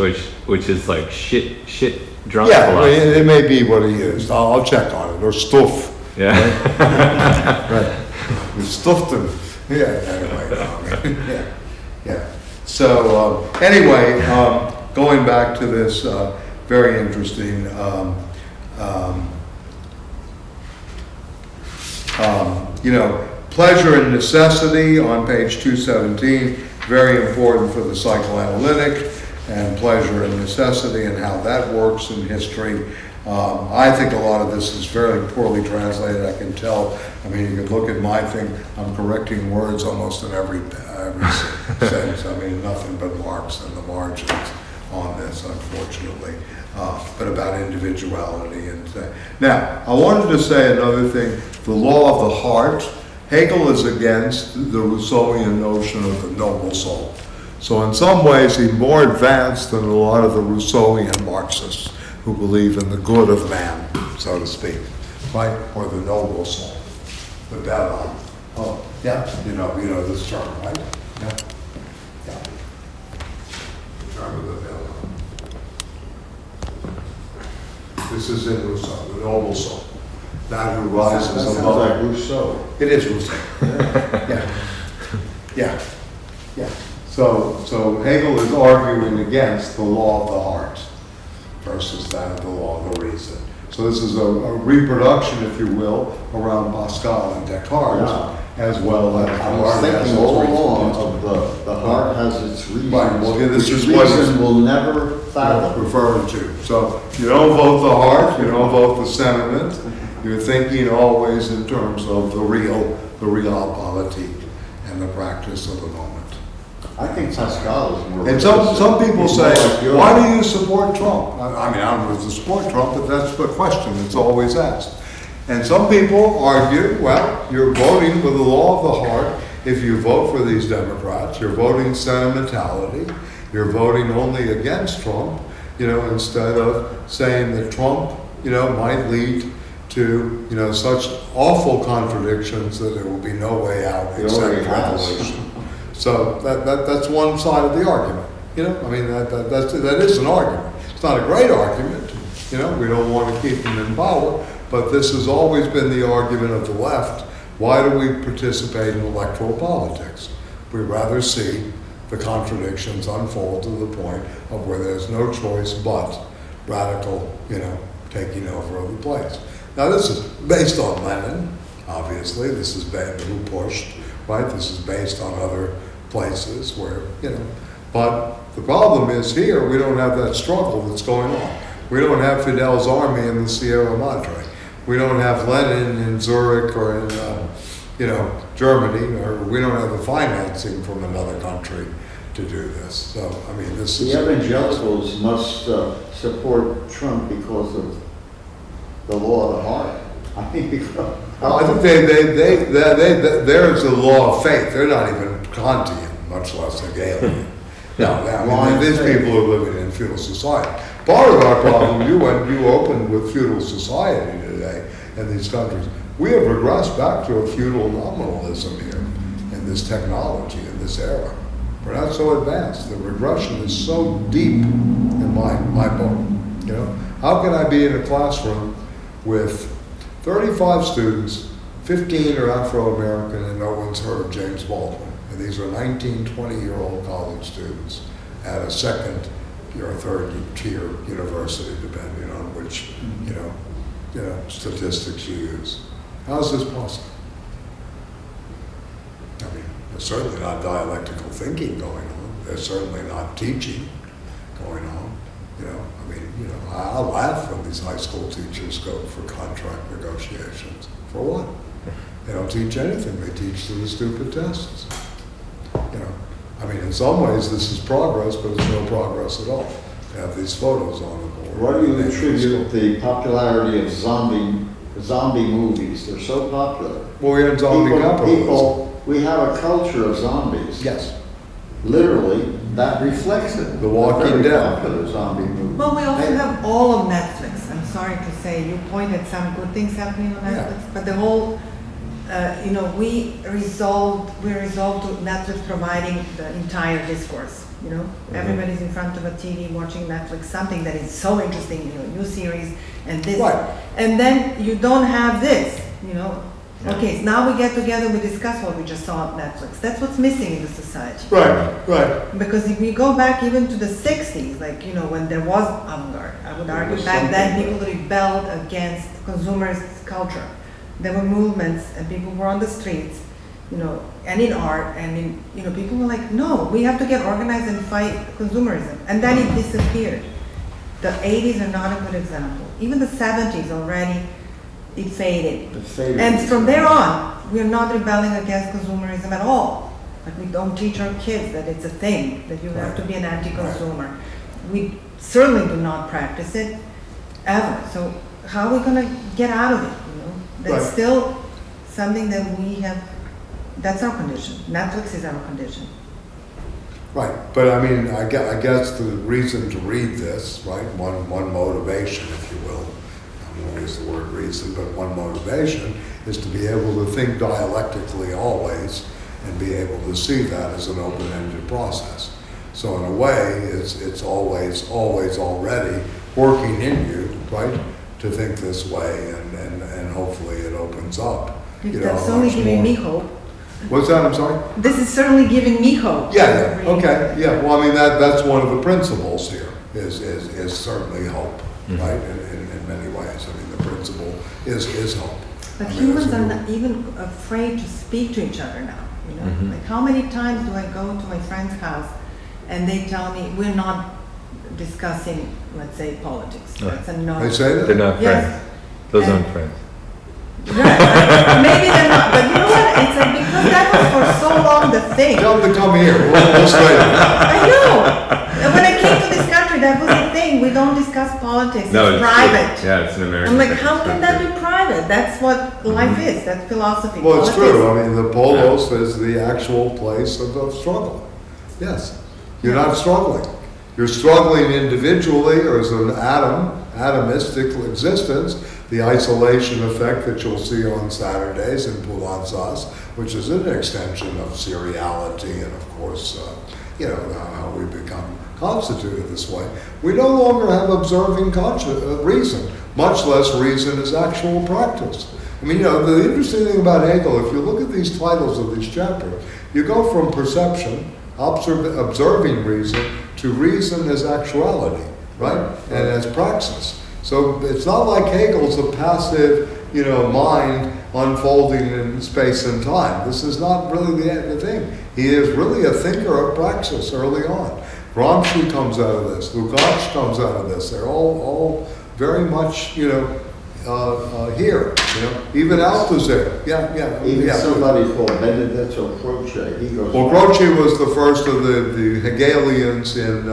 which is like shit drunk philosophy. It may be what he used. I'll check on it. Or stuff. Yeah. Right. We stuffed him. Yeah, anyway. Yeah. So, anyway, going back to this very interesting pleasure and necessity on page 217, very important for the psychoanalytic, and pleasure and necessity and how that works in history. I think a lot of this is very poorly translated. I can tell. I mean, you can look at my thing. I'm correcting words almost in every sentence. I mean, nothing but marks in the margins on this, unfortunately. But about individuality and now, I wanted to say another thing. The law of the heart. Hegel is against the Rousseauian notion of the noble soul. So in some ways, he's more advanced than a lot of the Rousseauian Marxists who believe in the good of man, so to speak, right? Or the noble soul, the Bellon. Oh, yeah, you know this term, right? Yeah. The term of the Bellon. This is in Rousseau, the noble soul. That who rises that above. Like Rousseau. It is Rousseau. Yeah. So Hegel is arguing against the law of the heart versus that of the law of the reason. So this is a reproduction, if you will, around Pascal and Descartes, as well as I was thinking all along of the heart has its reason. Right. Well, this is reason what will never fathom. Referring to. So you don't vote the heart, you don't vote the sentiment. You're thinking always in terms of the realpolitik and the practice of the moment. I think Pascal is more. And some people say, why do you support Trump? I mean, I don't know if to support Trump, but that's the question that's always asked. And some people argue, well, you're voting for the law of the heart. If you vote for these Democrats, you're voting sentimentality. You're voting only against Trump. instead of saying that Trump, might lead to, such awful contradictions that there will be no way out except revolution. So that's one side of the argument. That is an argument. It's not a great argument. We don't want to keep them in power, but this has always been the argument of the left. Why do we participate in electoral politics? We'd rather see the contradictions unfold to the point of where there's no choice but radical, taking over of the place. Now this is based on Lenin, obviously. This is who pushed, right? This is based on other places where, But the problem is here, we don't have that struggle that's going on. We don't have Fidel's army in the Sierra Madre. We don't have Lenin in Zurich or in, Germany, or we don't have the financing from another country to do this. So, this is... The evangelicals must support Trump because of the law of the heart. I think there's a law of faith. They're not even Kantian, much less Hegelian. No, these people are living in feudal society. Part of our problem, you opened with feudal society today in these countries. We have regressed back to a feudal nominalism here in this technology, in this era. We're not so advanced. The regression is so deep in my book. How can I be in a classroom with 35 students, 15 are Afro-American, and no one's heard of James Baldwin? And these are 19, 20-year-old college students at a second or third tier university, depending on which, statistics you use. How is this possible? There's certainly not dialectical thinking going on. There's certainly not teaching going on. I laugh when these high school teachers go for contract negotiations. For what? They don't teach anything. They teach to the stupid tests. In some ways this is progress, but it's no progress at all. They have these photos on the board. What do you attribute the popularity of zombie movies? They're so popular. Well, we're in zombie capitalism. We have a culture of zombies. Yes. Literally, that reflects it. The Walking Dead. Popular zombie movie. Well, we also have all of Netflix. I'm sorry to say, you pointed some good things happening on Netflix, but the whole, we're resolved to Netflix providing the entire discourse. Everybody's in front of a TV watching Netflix, something that is so interesting, new series and this, right. And then you don't have this, Okay, so now we get together, we discuss what we just saw on Netflix. That's what's missing in the society. Right. Because if we go back even to the 60s, when there was avant-garde, I would argue back then people rebelled against consumerist culture. There were movements and people were on the streets, and in art, and in, people were like, no, we have to get organized and fight consumerism. And then it disappeared. The 80s are not a good example. Even the 70s already, it faded. And from there on, we are not rebelling against consumerism at all. We don't teach our kids that it's a thing, that you have to be an anti-consumer. We certainly do not practice it, ever. So how are we going to get out of it? That's still something that we have, that's our condition. Netflix is our condition. Right, but I guess the reason to read this, right, one motivation, if you will, I won't use the word reason, but one motivation is to be able to think dialectically always and be able to see that as an open-ended process. So in a way, it's always already working in you, right, to think this way, and hopefully it opens up. That's only giving me hope. What's that? I'm sorry? This is certainly giving me hope. Yeah. Okay. Yeah. Well, that's one of the principles here is certainly hope, right? In many ways. The principle is hope. But humans are not even afraid to speak to each other now. Like how many times do I go to my friend's house and they tell me we're not discussing, let's say, politics. That's a no. They say that? They're not friends. Those aren't friends. Right. Maybe they're not, but you know what? It's because that was for so long the thing. Tell them to come here. We'll stay. I know. And when I came to this country, that was the thing. We don't discuss politics. It's private. Yeah, it's an American. I'm like, how can that be private? That's what life is. That's philosophy. Well, it's Politics. true. The polos is the actual place of struggle. Yes. You're not struggling. You're struggling individually or as an atomistic existence, the isolation effect that you'll see on Saturdays in Pelias, which is an extension of seriality and, of course, how we become constituted this way. We no longer have observing reason, much less reason as actual practice. I mean, the interesting thing about Hegel, if you look at these titles of these chapters, you go from perception, observing reason, to reason as actuality, right? And as praxis. So it's not like Hegel's a passive, mind unfolding in space and time. This is not really the thing. He is really a thinker of praxis early on. Gramsci comes out of this. Lukács comes out of this. They're all very much, here. Even Althusser. Even somebody called Benedetto Croce, he goes. Well, Croce was the first of the Hegelians in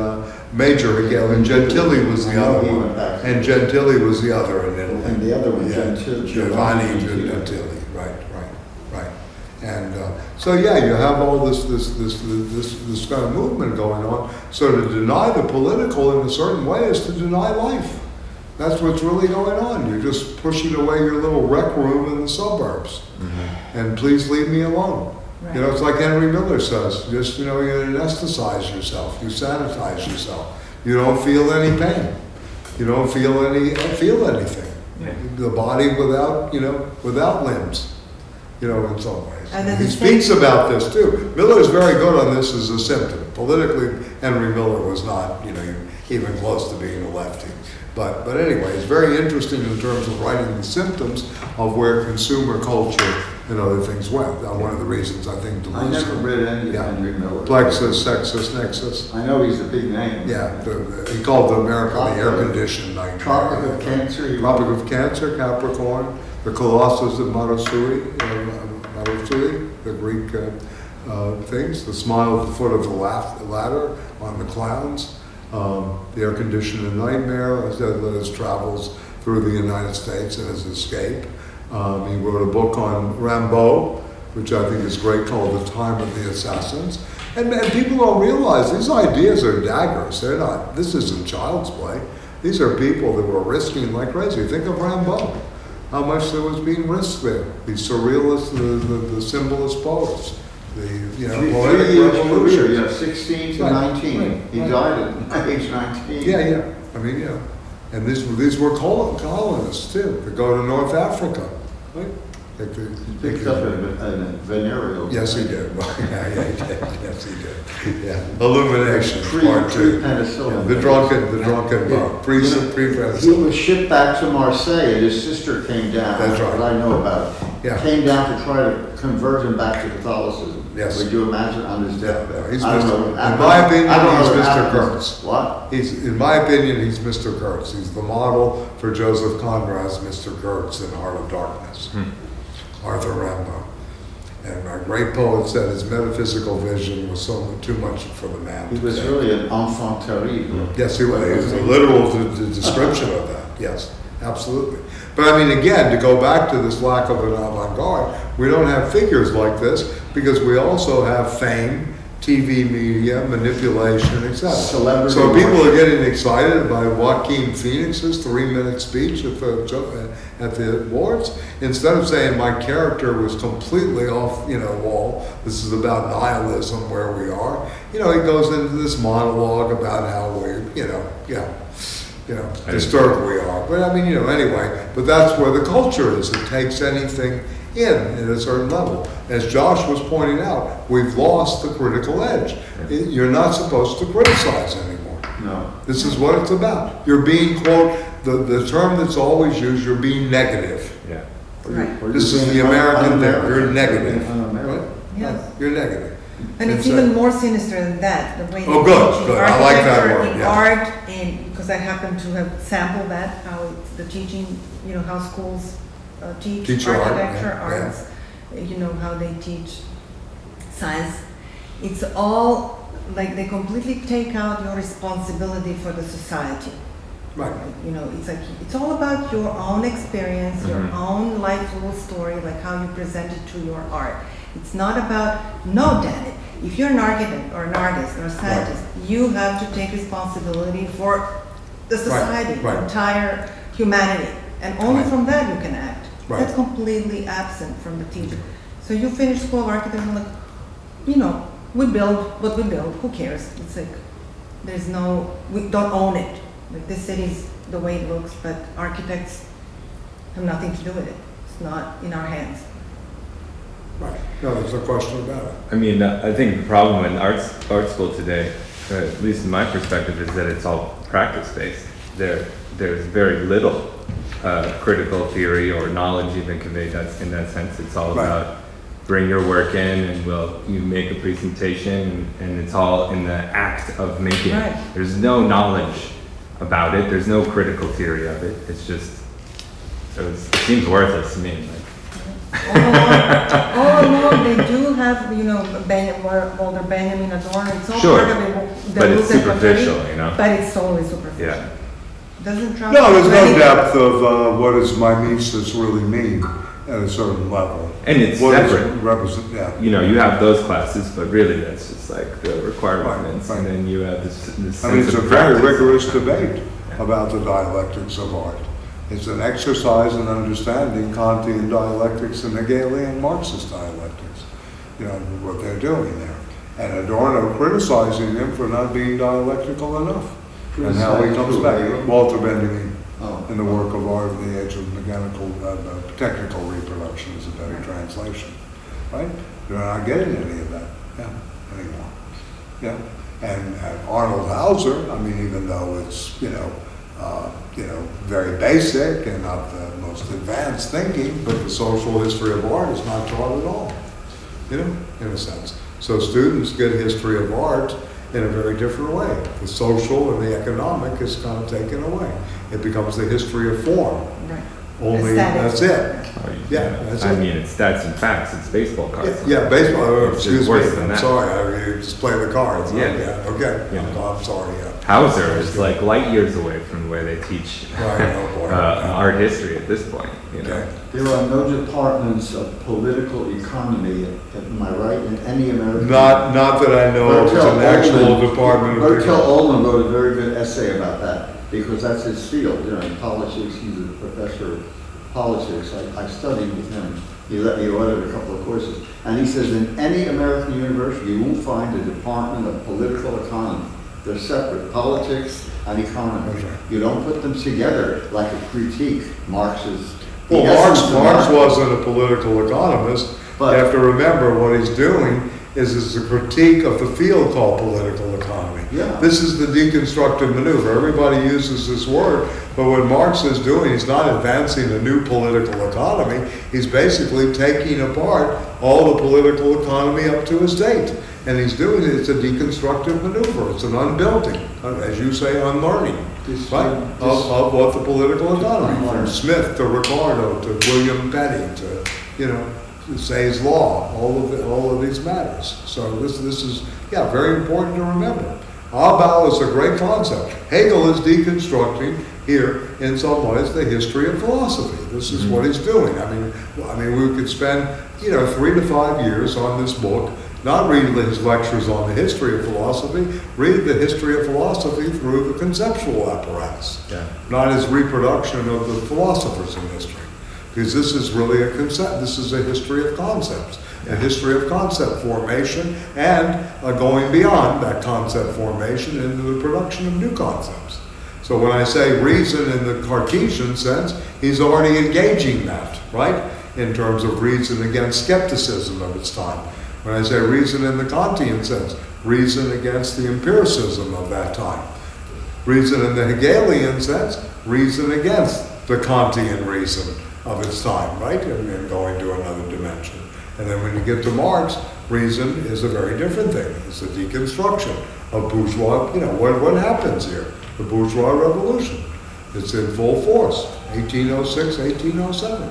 major Hegelian. Gentili was the other one, and Gentili was the other, and the other one, Giovanni Gentili. Right. And you have all this kind of movement going on. So to deny the political in a certain way is to deny life. That's what's really going on. You're just pushing away your little rec room in the suburbs. Mm-hmm. And please leave me alone. Right. It's like Henry Miller says, just, you anesthetize yourself, you sanitize yourself. You don't feel any pain. You don't feel anything. Yeah. The body without limbs, in some ways. And he speaks about this too. Miller is very good on this as a symptom. Politically, Henry Miller was not, even close to being a lefty. But anyway, it's very interesting in terms of writing the symptoms of where consumer culture and other things went. One of the reasons I think Deleuze. I never read any of Henry Miller. Plexus, Sexus, Nexus. I know he's a big name. Yeah, he called America the air-conditioned nightmare. Tropic of Cancer. Tropic of Cancer, Capricorn, the Colossus of Marusui, the Greek things, the smile at the foot of the ladder on the clowns. The air-conditioned nightmare as travels through the United States and his escape. He wrote a book on Rimbaud, which I think is great, called The Time of the Assassins. And people don't realize these ideas are daggers. This isn't child's play. These are people that were risking like crazy. Think of Rimbaud, how much there was being risked there. The surrealists, the symbolist poets. The 3 years career, 16 to 19. Right. He died at age 19. Yeah. I mean, and these were colonists too. They go to North Africa. Right? He picked up a venereal. Yes, he did. Well, he did. Yes, he did. Yeah. Illumination, part 2. Penicillin. The drunken monk. Pre-penicillin. He was shipped back to Marseille, and his sister came down. That's right. What I know about. Yeah. Came down to try to convert him back to Catholicism. Yes. Would you imagine on his deathbed? In my opinion, he's Mr. Kurtz. What? In my opinion, he's Mr. Kurtz. He's the model for Joseph Conrad's Mr. Kurtz in Heart of Darkness. Arthur Rimbaud. And a great poet said his metaphysical vision was too much for the man. He was really an enfant terrible. Yes, he was. He was a literal description of that. Yes, absolutely. But I mean, again, to go back to this lack of an avant-garde, we don't have figures like this because we also have fame, TV media, manipulation, etc. Celebrity So people are getting excited by Joaquin Phoenix's 3-minute speech at the awards, instead of saying my character was completely off, wall. This is about nihilism, where we are. He goes into this monologue about how we, disturbed we are. But I mean, anyway. But that's where the culture is. It takes anything in at a certain level. As Josh was pointing out, we've lost the critical edge. You're not supposed to criticize anymore. No. This is what it's about. You're being, quote, the term that's always used, you're being negative. Yeah. Right. This is the American thing. You're negative. Un-American. Yes. You're negative. And it's even more sinister than that, the way they Oh, good. I like that architecture, word, in yeah. art, because I happen to have sampled that, how it's the teaching, how schools teach art, architecture, yeah, arts, how they teach science. It's all, like, they completely take out your responsibility for the society. Right. It's all about your own experience, your own life little story, like how you present it to your art. It's not about, no, Danny, if you're an architect or an artist or a scientist, you have to take responsibility for the society, right. the entire humanity, and only Right. from that you can act. Right. That's completely absent from the teacher. So you finish school of architecture and like, we build what we build, who cares? It's like, we don't own it. Like this city's the way it looks, but architects have nothing to do with it. It's not in our hands. Right. No, there's no question about it. I mean, I think the problem in art school today, at least in my perspective, is that it's all practice-based. There's very little critical theory or knowledge even conveyed in that sense. It's all Right. about bring your work in and you make a presentation and it's all in the act of making it. Right. There's no knowledge about it. There's no critical theory of it. It's just, it seems worthless to me. All along, they do have, Walter Benjamin, Adorno, it's all Sure, part of it. but it's Luca Pacioli, superficial, But it's solely superficial. Yeah. Doesn't translate. No, there's to no anything. depth of what does mimesis really mean at a certain level. And it's What does separate. it represent? Yeah. You have those classes, but really that's just like the requirements. Right. And then you have this I mean, sense it's a of very practice. rigorous debate Yeah. about the dialectics of art. It's an exercise in understanding Kantian dialectics and Hegelian Marxist dialectics, what they're doing there. And Adorno criticizing him for not being dialectical enough. And how he comes back, Walter Benjamin, in the work of Art of the Age of Mechanical, Technical Reproduction is a better translation, right? They're not getting any of that, anymore. Yeah, and Arnold Hauser, I mean, even though it's, very basic and not the most advanced thinking, but the social history of art is not taught at all, in a sense. So students get history of art in a very different way. The social and the economic is kind of taken away. It becomes the history of form. Right. Only Aesthetics. that's it. Oh, Yeah, that's I it. mean, it's stats and facts. It's baseball cards. Yeah, baseball, It's excuse me, worse than I'm that. sorry, you just play the cards. Yeah. Okay, Yeah. I'm sorry, Hauser is like light years away from where they teach Right, no boy. art history at this point. Okay. There are no departments of political economy, am I right, in any American? Not that I know of, it's an actual department of. Bertel Oldham wrote a very good essay about that, because that's his field, in politics, he's a professor of politics. I studied with him. He let me audit a couple of courses. And he says in any American university, you won't find a department of political economy. They're separate, politics and economy. Okay. You don't put them together like a critique. Marx's. Well, Marx wasn't a political economist. But- You have to remember what he's doing is a critique of the field called political economy. Yeah. This is the deconstructive maneuver. Everybody uses this word, but what Marx is doing, he's not advancing a new political economy. He's basically taking apart all the political economy up to his date. And he's doing it, it's a deconstructive maneuver. It's an unbuilding, as you say, unlearning, right? Of what the political economy, from Smith to Ricardo to William Petty to, Say's Law, all of these matters. So this is, very important to remember. Abel is a great concept. Hegel is deconstructing here, in some ways, the history of philosophy. This is what he's doing. I mean, we could spend, 3 to 5 years on this book, not reading his lectures on the history of philosophy, read the history of philosophy through the conceptual apparatus, not his reproduction of the philosophers in history. Because this is really this is a history of concepts, a history of concept formation, and going beyond that concept formation into the production of new concepts. So when I say reason in the Cartesian sense, he's already engaging that, right? In terms of reason against skepticism of its time. When I say reason in the Kantian sense, reason against the empiricism of that time. Reason in the Hegelian sense, reason against the Kantian reason of its time, right? And going to another dimension. And then when you get to Marx, reason is a very different thing. It's a deconstruction of bourgeois, what happens here? The bourgeois revolution. It's in full force, 1806, 1807,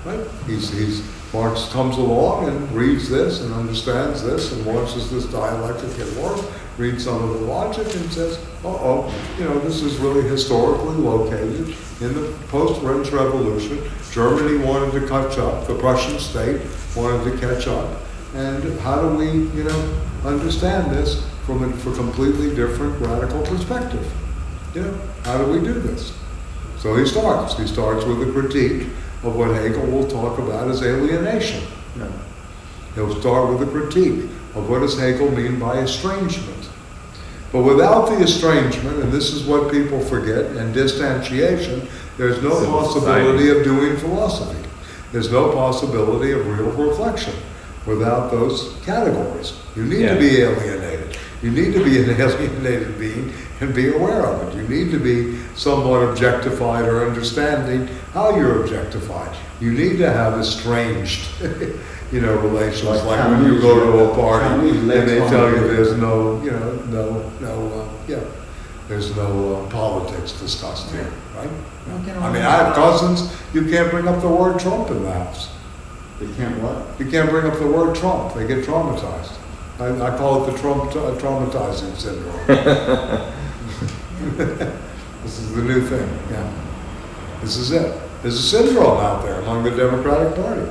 right? Marx comes along and reads this and understands this and watches this dialectic at work, reads some of the logic and says, this is really historically located in the post-French Revolution. Germany wanted to catch up, the Prussian state wanted to catch up And how do we, understand this from a completely different radical perspective? How do we do this? So he starts with a critique of what Hegel will talk about as alienation. He'll start with a critique of what does Hegel mean by estrangement. But without the estrangement, and this is what people forget, and distantiation, there's no Civil possibility society. of doing philosophy. There's no possibility of real reflection without those categories. You need to be alienated. You need to be an alienated being and be aware of it. You need to be somewhat objectified or understanding how you're objectified. You need to have estranged, relations. Like when you go to a party and they tell you there's there's no politics discussed here, right? I mean, I have cousins, you can't bring up the word Trump in the house. They can't what? You can't bring up the word Trump, they get traumatized. I call it the Trump traumatizing syndrome. This is the new thing, This is it. There's a syndrome out there among the Democratic Party.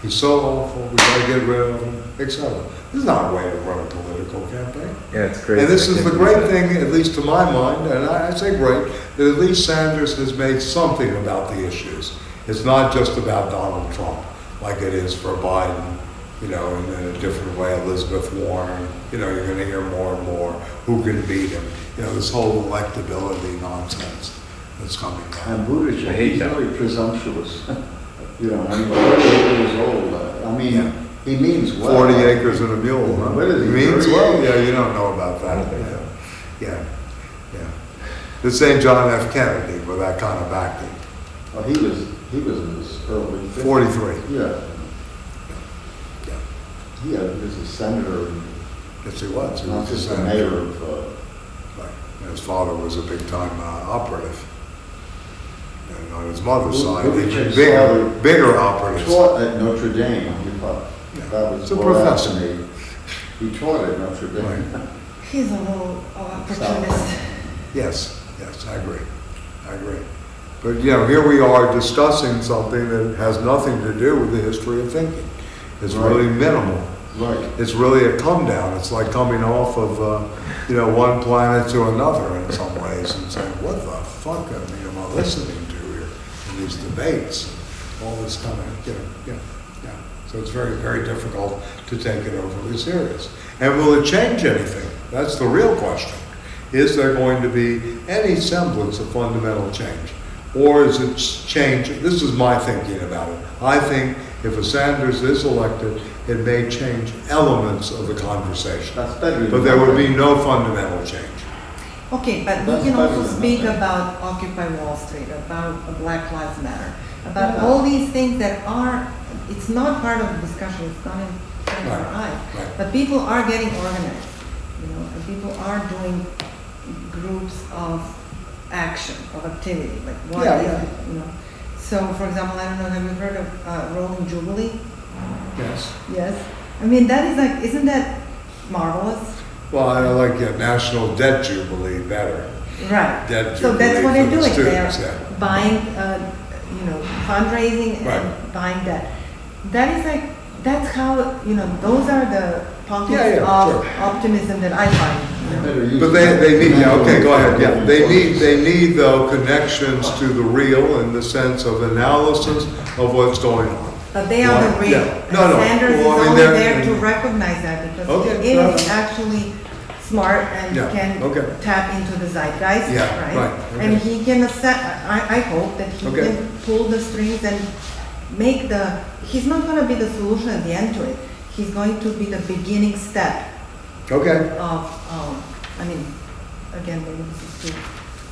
He's so awful, we gotta get rid of him, etc. This is not a way to run a political campaign. Yeah, it's crazy. And this I is the can't great believe that. thing, at least to my mind, and I say great, that at least Sanders has made something about the issues. It's not just about Donald Trump, like it is for Biden, in a different way, Elizabeth Warren, you're gonna hear more and more who can beat him. This whole electability nonsense that's coming down. And Buttigieg, I hate he's that. very presumptuous. 48 years old. He means well. 40 acres and a mule, huh? What is he, Means 38? well? Yeah, you don't know about that. Yeah. This ain't John F. Kennedy with that kind of backing. Oh, he was in his early 50s. 43. Yeah. He was a senator, and Yes, he was. He not was just a a senator. mayor of, Right. And his father was a big-time operative. And on his mother's side, Buttigieg's even father bigger operatives. taught at Notre Dame. That was It's a brought out to professor. me. He taught at Notre Dame. Right. He's a little opportunist. Yes, I agree. But here we are discussing something that has nothing to do with the history of thinking. It's Right. really minimal. Right. It's really a come down. It's like coming off of, one planet to another in some ways and saying, what the fuck am I listening to here in these debates? All this kind of, So it's very, very difficult to take it overly serious. And will it change anything? That's the real question. Is there going to be any semblance of fundamental change? Or is it change? This is my thinking about it. I think if a Sanders is elected, it may change elements of the conversation. That's better than But there would be nothing. no fundamental change. Okay, but That's we can better also than speak nothing. about Occupy Wall Street, about Black Lives Matter, about Yeah. all these things that are, it's not part of the discussion, it's not in front of our Right, eyes. right. But people are getting organized, and people are doing groups of action, of activity, like what Yeah, is yeah. it, So, for example, I don't know, have you heard of Rolling Jubilee? Yes. Yes. I mean, that is like, isn't that marvelous? Well, I like National Debt Jubilee better. Right. Debt So that's jubilee what they're for the doing. students, They're yeah. buying, fundraising Right. and buying debt. That is like, that's how, those are the pockets Yeah, yeah, of sure. optimism that I find. Better use But they need, mental okay, go ahead, yeah. influence. They need though connections to the real in the sense of analysis of what's going on. But they are the Right, real. yeah. No, And no. Sanders Well, I is mean, only they're- there to recognize that because Okay, he fair is enough. actually smart and Yeah, can okay. tap into the zeitgeist, Yeah, right? right, And okay. he can I hope that he Okay. can pull the strings and make he's not gonna be the solution at the end to it. He's going to be the beginning step Okay, of, again, maybe this is too.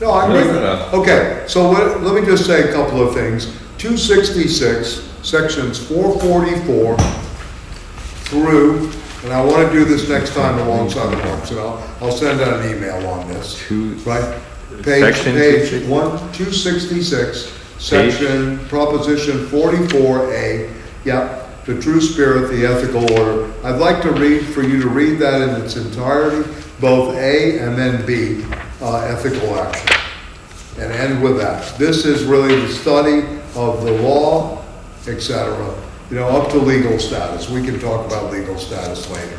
no, I No, agree. no, no. Okay, so let me just say a couple of things. 266, sections 444 through, and I want to do this next time alongside the books, and I'll send out an email on this. Right? Section Page 266. 266, section, proposition 44A, yep, the true spirit, the ethical order. I'd like for you to read that in its entirety, both A and then B, ethical action, and end with that. This is really the study of the law, etc., up to legal status. We can talk about legal status later.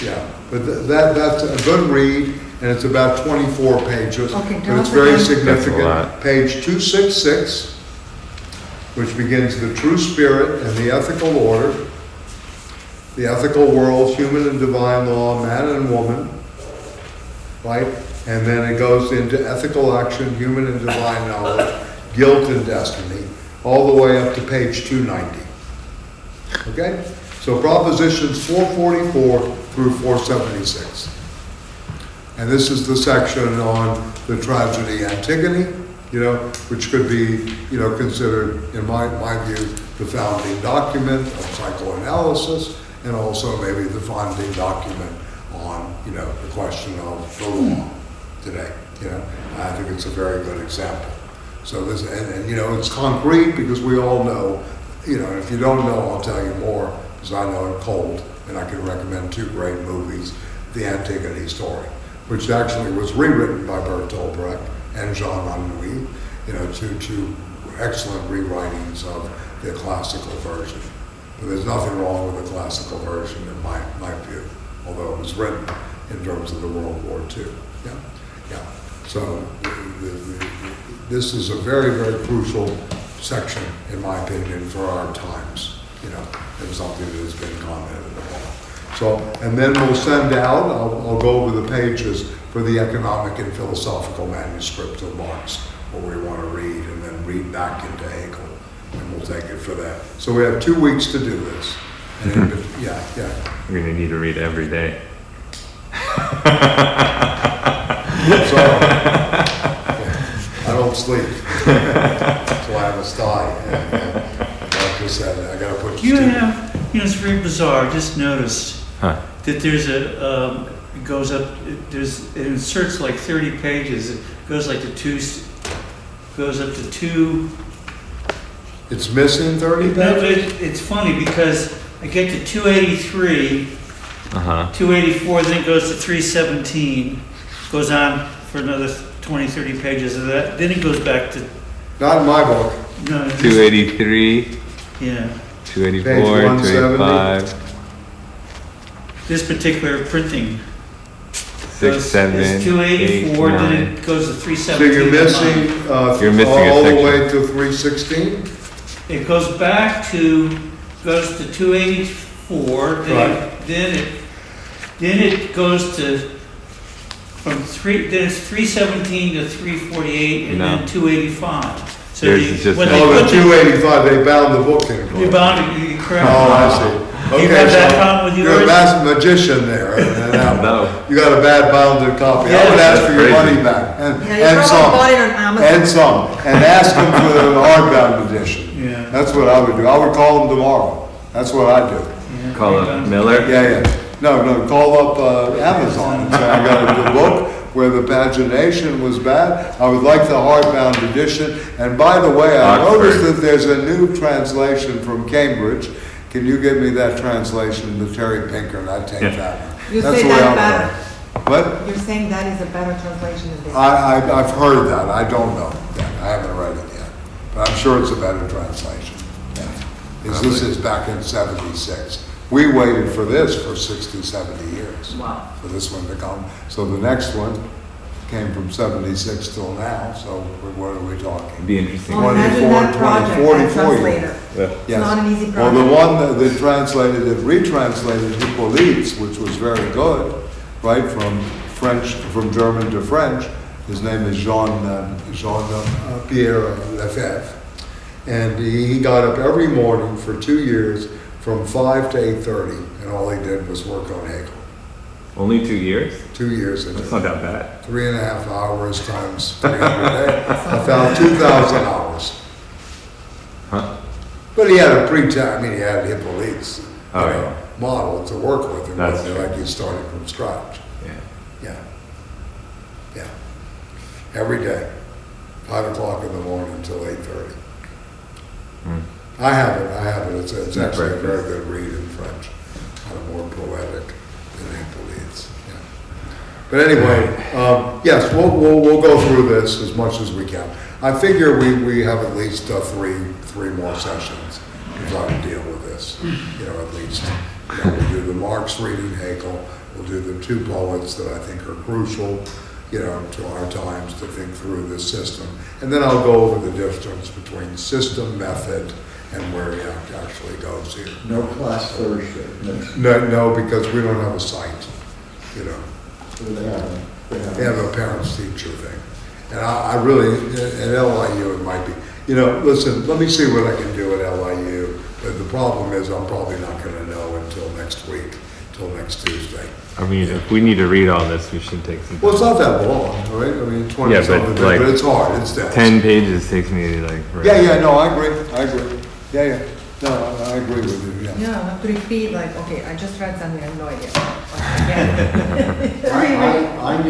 Yeah, but that's a good read, and it's about 24 pages. Okay, But tell it's us very again. significant. That's a lot. Page 266, which begins the true spirit and the ethical order, the ethical world, human and divine law, man and woman, right? And then it goes into ethical action, human and divine knowledge, guilt and destiny, all the way up to page 290. Okay? So propositions 444 through 476. And this is the section on the tragedy Antigone, which could be, considered, in my view, the founding document of psychoanalysis, and also maybe the founding document on, the question of the law today. I think it's a very good example. So this, and it's concrete because we all know, and if you don't know, I'll tell you more, because I know it cold, and I can recommend two great movies, The Antigone Story, which actually was rewritten by Bertolt Brecht and Jean Anouilh, two excellent rewritings of the classical version. But there's nothing wrong with the classical version in my view, although it was written in terms of the World War II. Yeah. So this is a very, very crucial section, in my opinion, for our times, and something that has been commented upon. So, and then we'll send out, I'll go over the pages for the economic and philosophical manuscript of Marx, what we want to read, and then read back into Hegel, and we'll take it for that. So we have 2 weeks to do this. And yeah. You're going to need to read every day. So, I don't sleep. So I have a sty. And like I said, I got to put. You have, it's very bizarre. I just noticed Huh. that there's it goes up. It inserts like 30 pages. It goes like goes up to 2. It's missing 30 No, pages? it's funny because I get to 283, 284, then it goes to 317, goes on for another 20, 30 pages of that. Then it goes back to Not in my book. no. this- 283, Yeah, 284, 285, this particular printing. 6, 7, It's 8, 284, then 9. it goes to So 317. you're missing, You're missing a all the section. way to 316? It goes back to 284, Right. then it goes to from 3, then it's 317 to 348, and No. then 285. So Yours you- is just when a- they Oh, the put 285, they bound the book in. You bound it, you correct. Oh, I see. You Okay, have that so problem with you're a yours? master magician there. and that No. one. You got a bad bounded copy. I Yeah, would ask for your that's money crazy. back. Yeah, And you probably some. bought it on Amazon. And some. And ask them for the hardbound edition. Yeah. That's what I would do. I would call them tomorrow. That's what I'd do. Yeah. Call up Miller. Yeah. No, call up Amazon and say, I got a book where the pagination was bad. I would like the hardbound edition. And by the way, I Oxford. noticed that there's a new translation from Cambridge. Can you give me that translation, the Terry Pinker? I'd take Yeah. that one. You That's say the way that I better. What? You're saying that is a better translation than this. I've heard that. I don't know that. I haven't read it yet. But I'm sure it's a better translation. Yeah. This is back in 76. We waited for this for 60, 70 years. Wow. For this one to come. So the next one came from 76 till now. So what are we talking? Be interesting. Well, imagine that 20, project, that 44 years. translator. Yeah. Yes. not an easy Well, the project. one that retranslated Hippolyte, which was very good, right, from German to French. His name is Jean-Pierre Lefebvre. And he got up every morning for 2 years from 5 to 8:30, and all he did was work on Hegel. Only 2 years? 2 years. That's not that bad. 3.5 hours times 300 days. About 2,000 hours. Huh? But he had a he had Hippolyte's Oh, yeah. model to work with. It That's wasn't true. like he started from scratch. Yeah. Yeah. Every day, 5 o'clock in the morning until 8:30. Hmm. I have it. It's Not actually a very breakfast. good read in French. Kind of more poetic than Hippolyte's. Yeah. But anyway, yes, we'll go through this as much as we can. I figure we have at least three more sessions to try to deal with this. this, at least. We'll do the Marx reading Hegel, we'll do the two poets that I think are crucial, to our times to think through this system. And then I'll go over the difference between system, method, and where it actually goes here. No class Thursday. No, because we don't have a site, They They have a parents-teacher thing. And I really, at LIU it might be, listen, let me see what I can do at LIU. But the problem is I'm probably not going to know until next week, till next Tuesday. I mean, if we need to read all this, we should take some time. Well, it's not that long, right? I mean, 20 Yeah, but something, like but it's hard, it's dense. 10 pages takes me like... No, I agree. Yeah. No, I agree with you, yeah. Yeah, I have to repeat, like, okay, I just read something, I have no idea. Like, again. I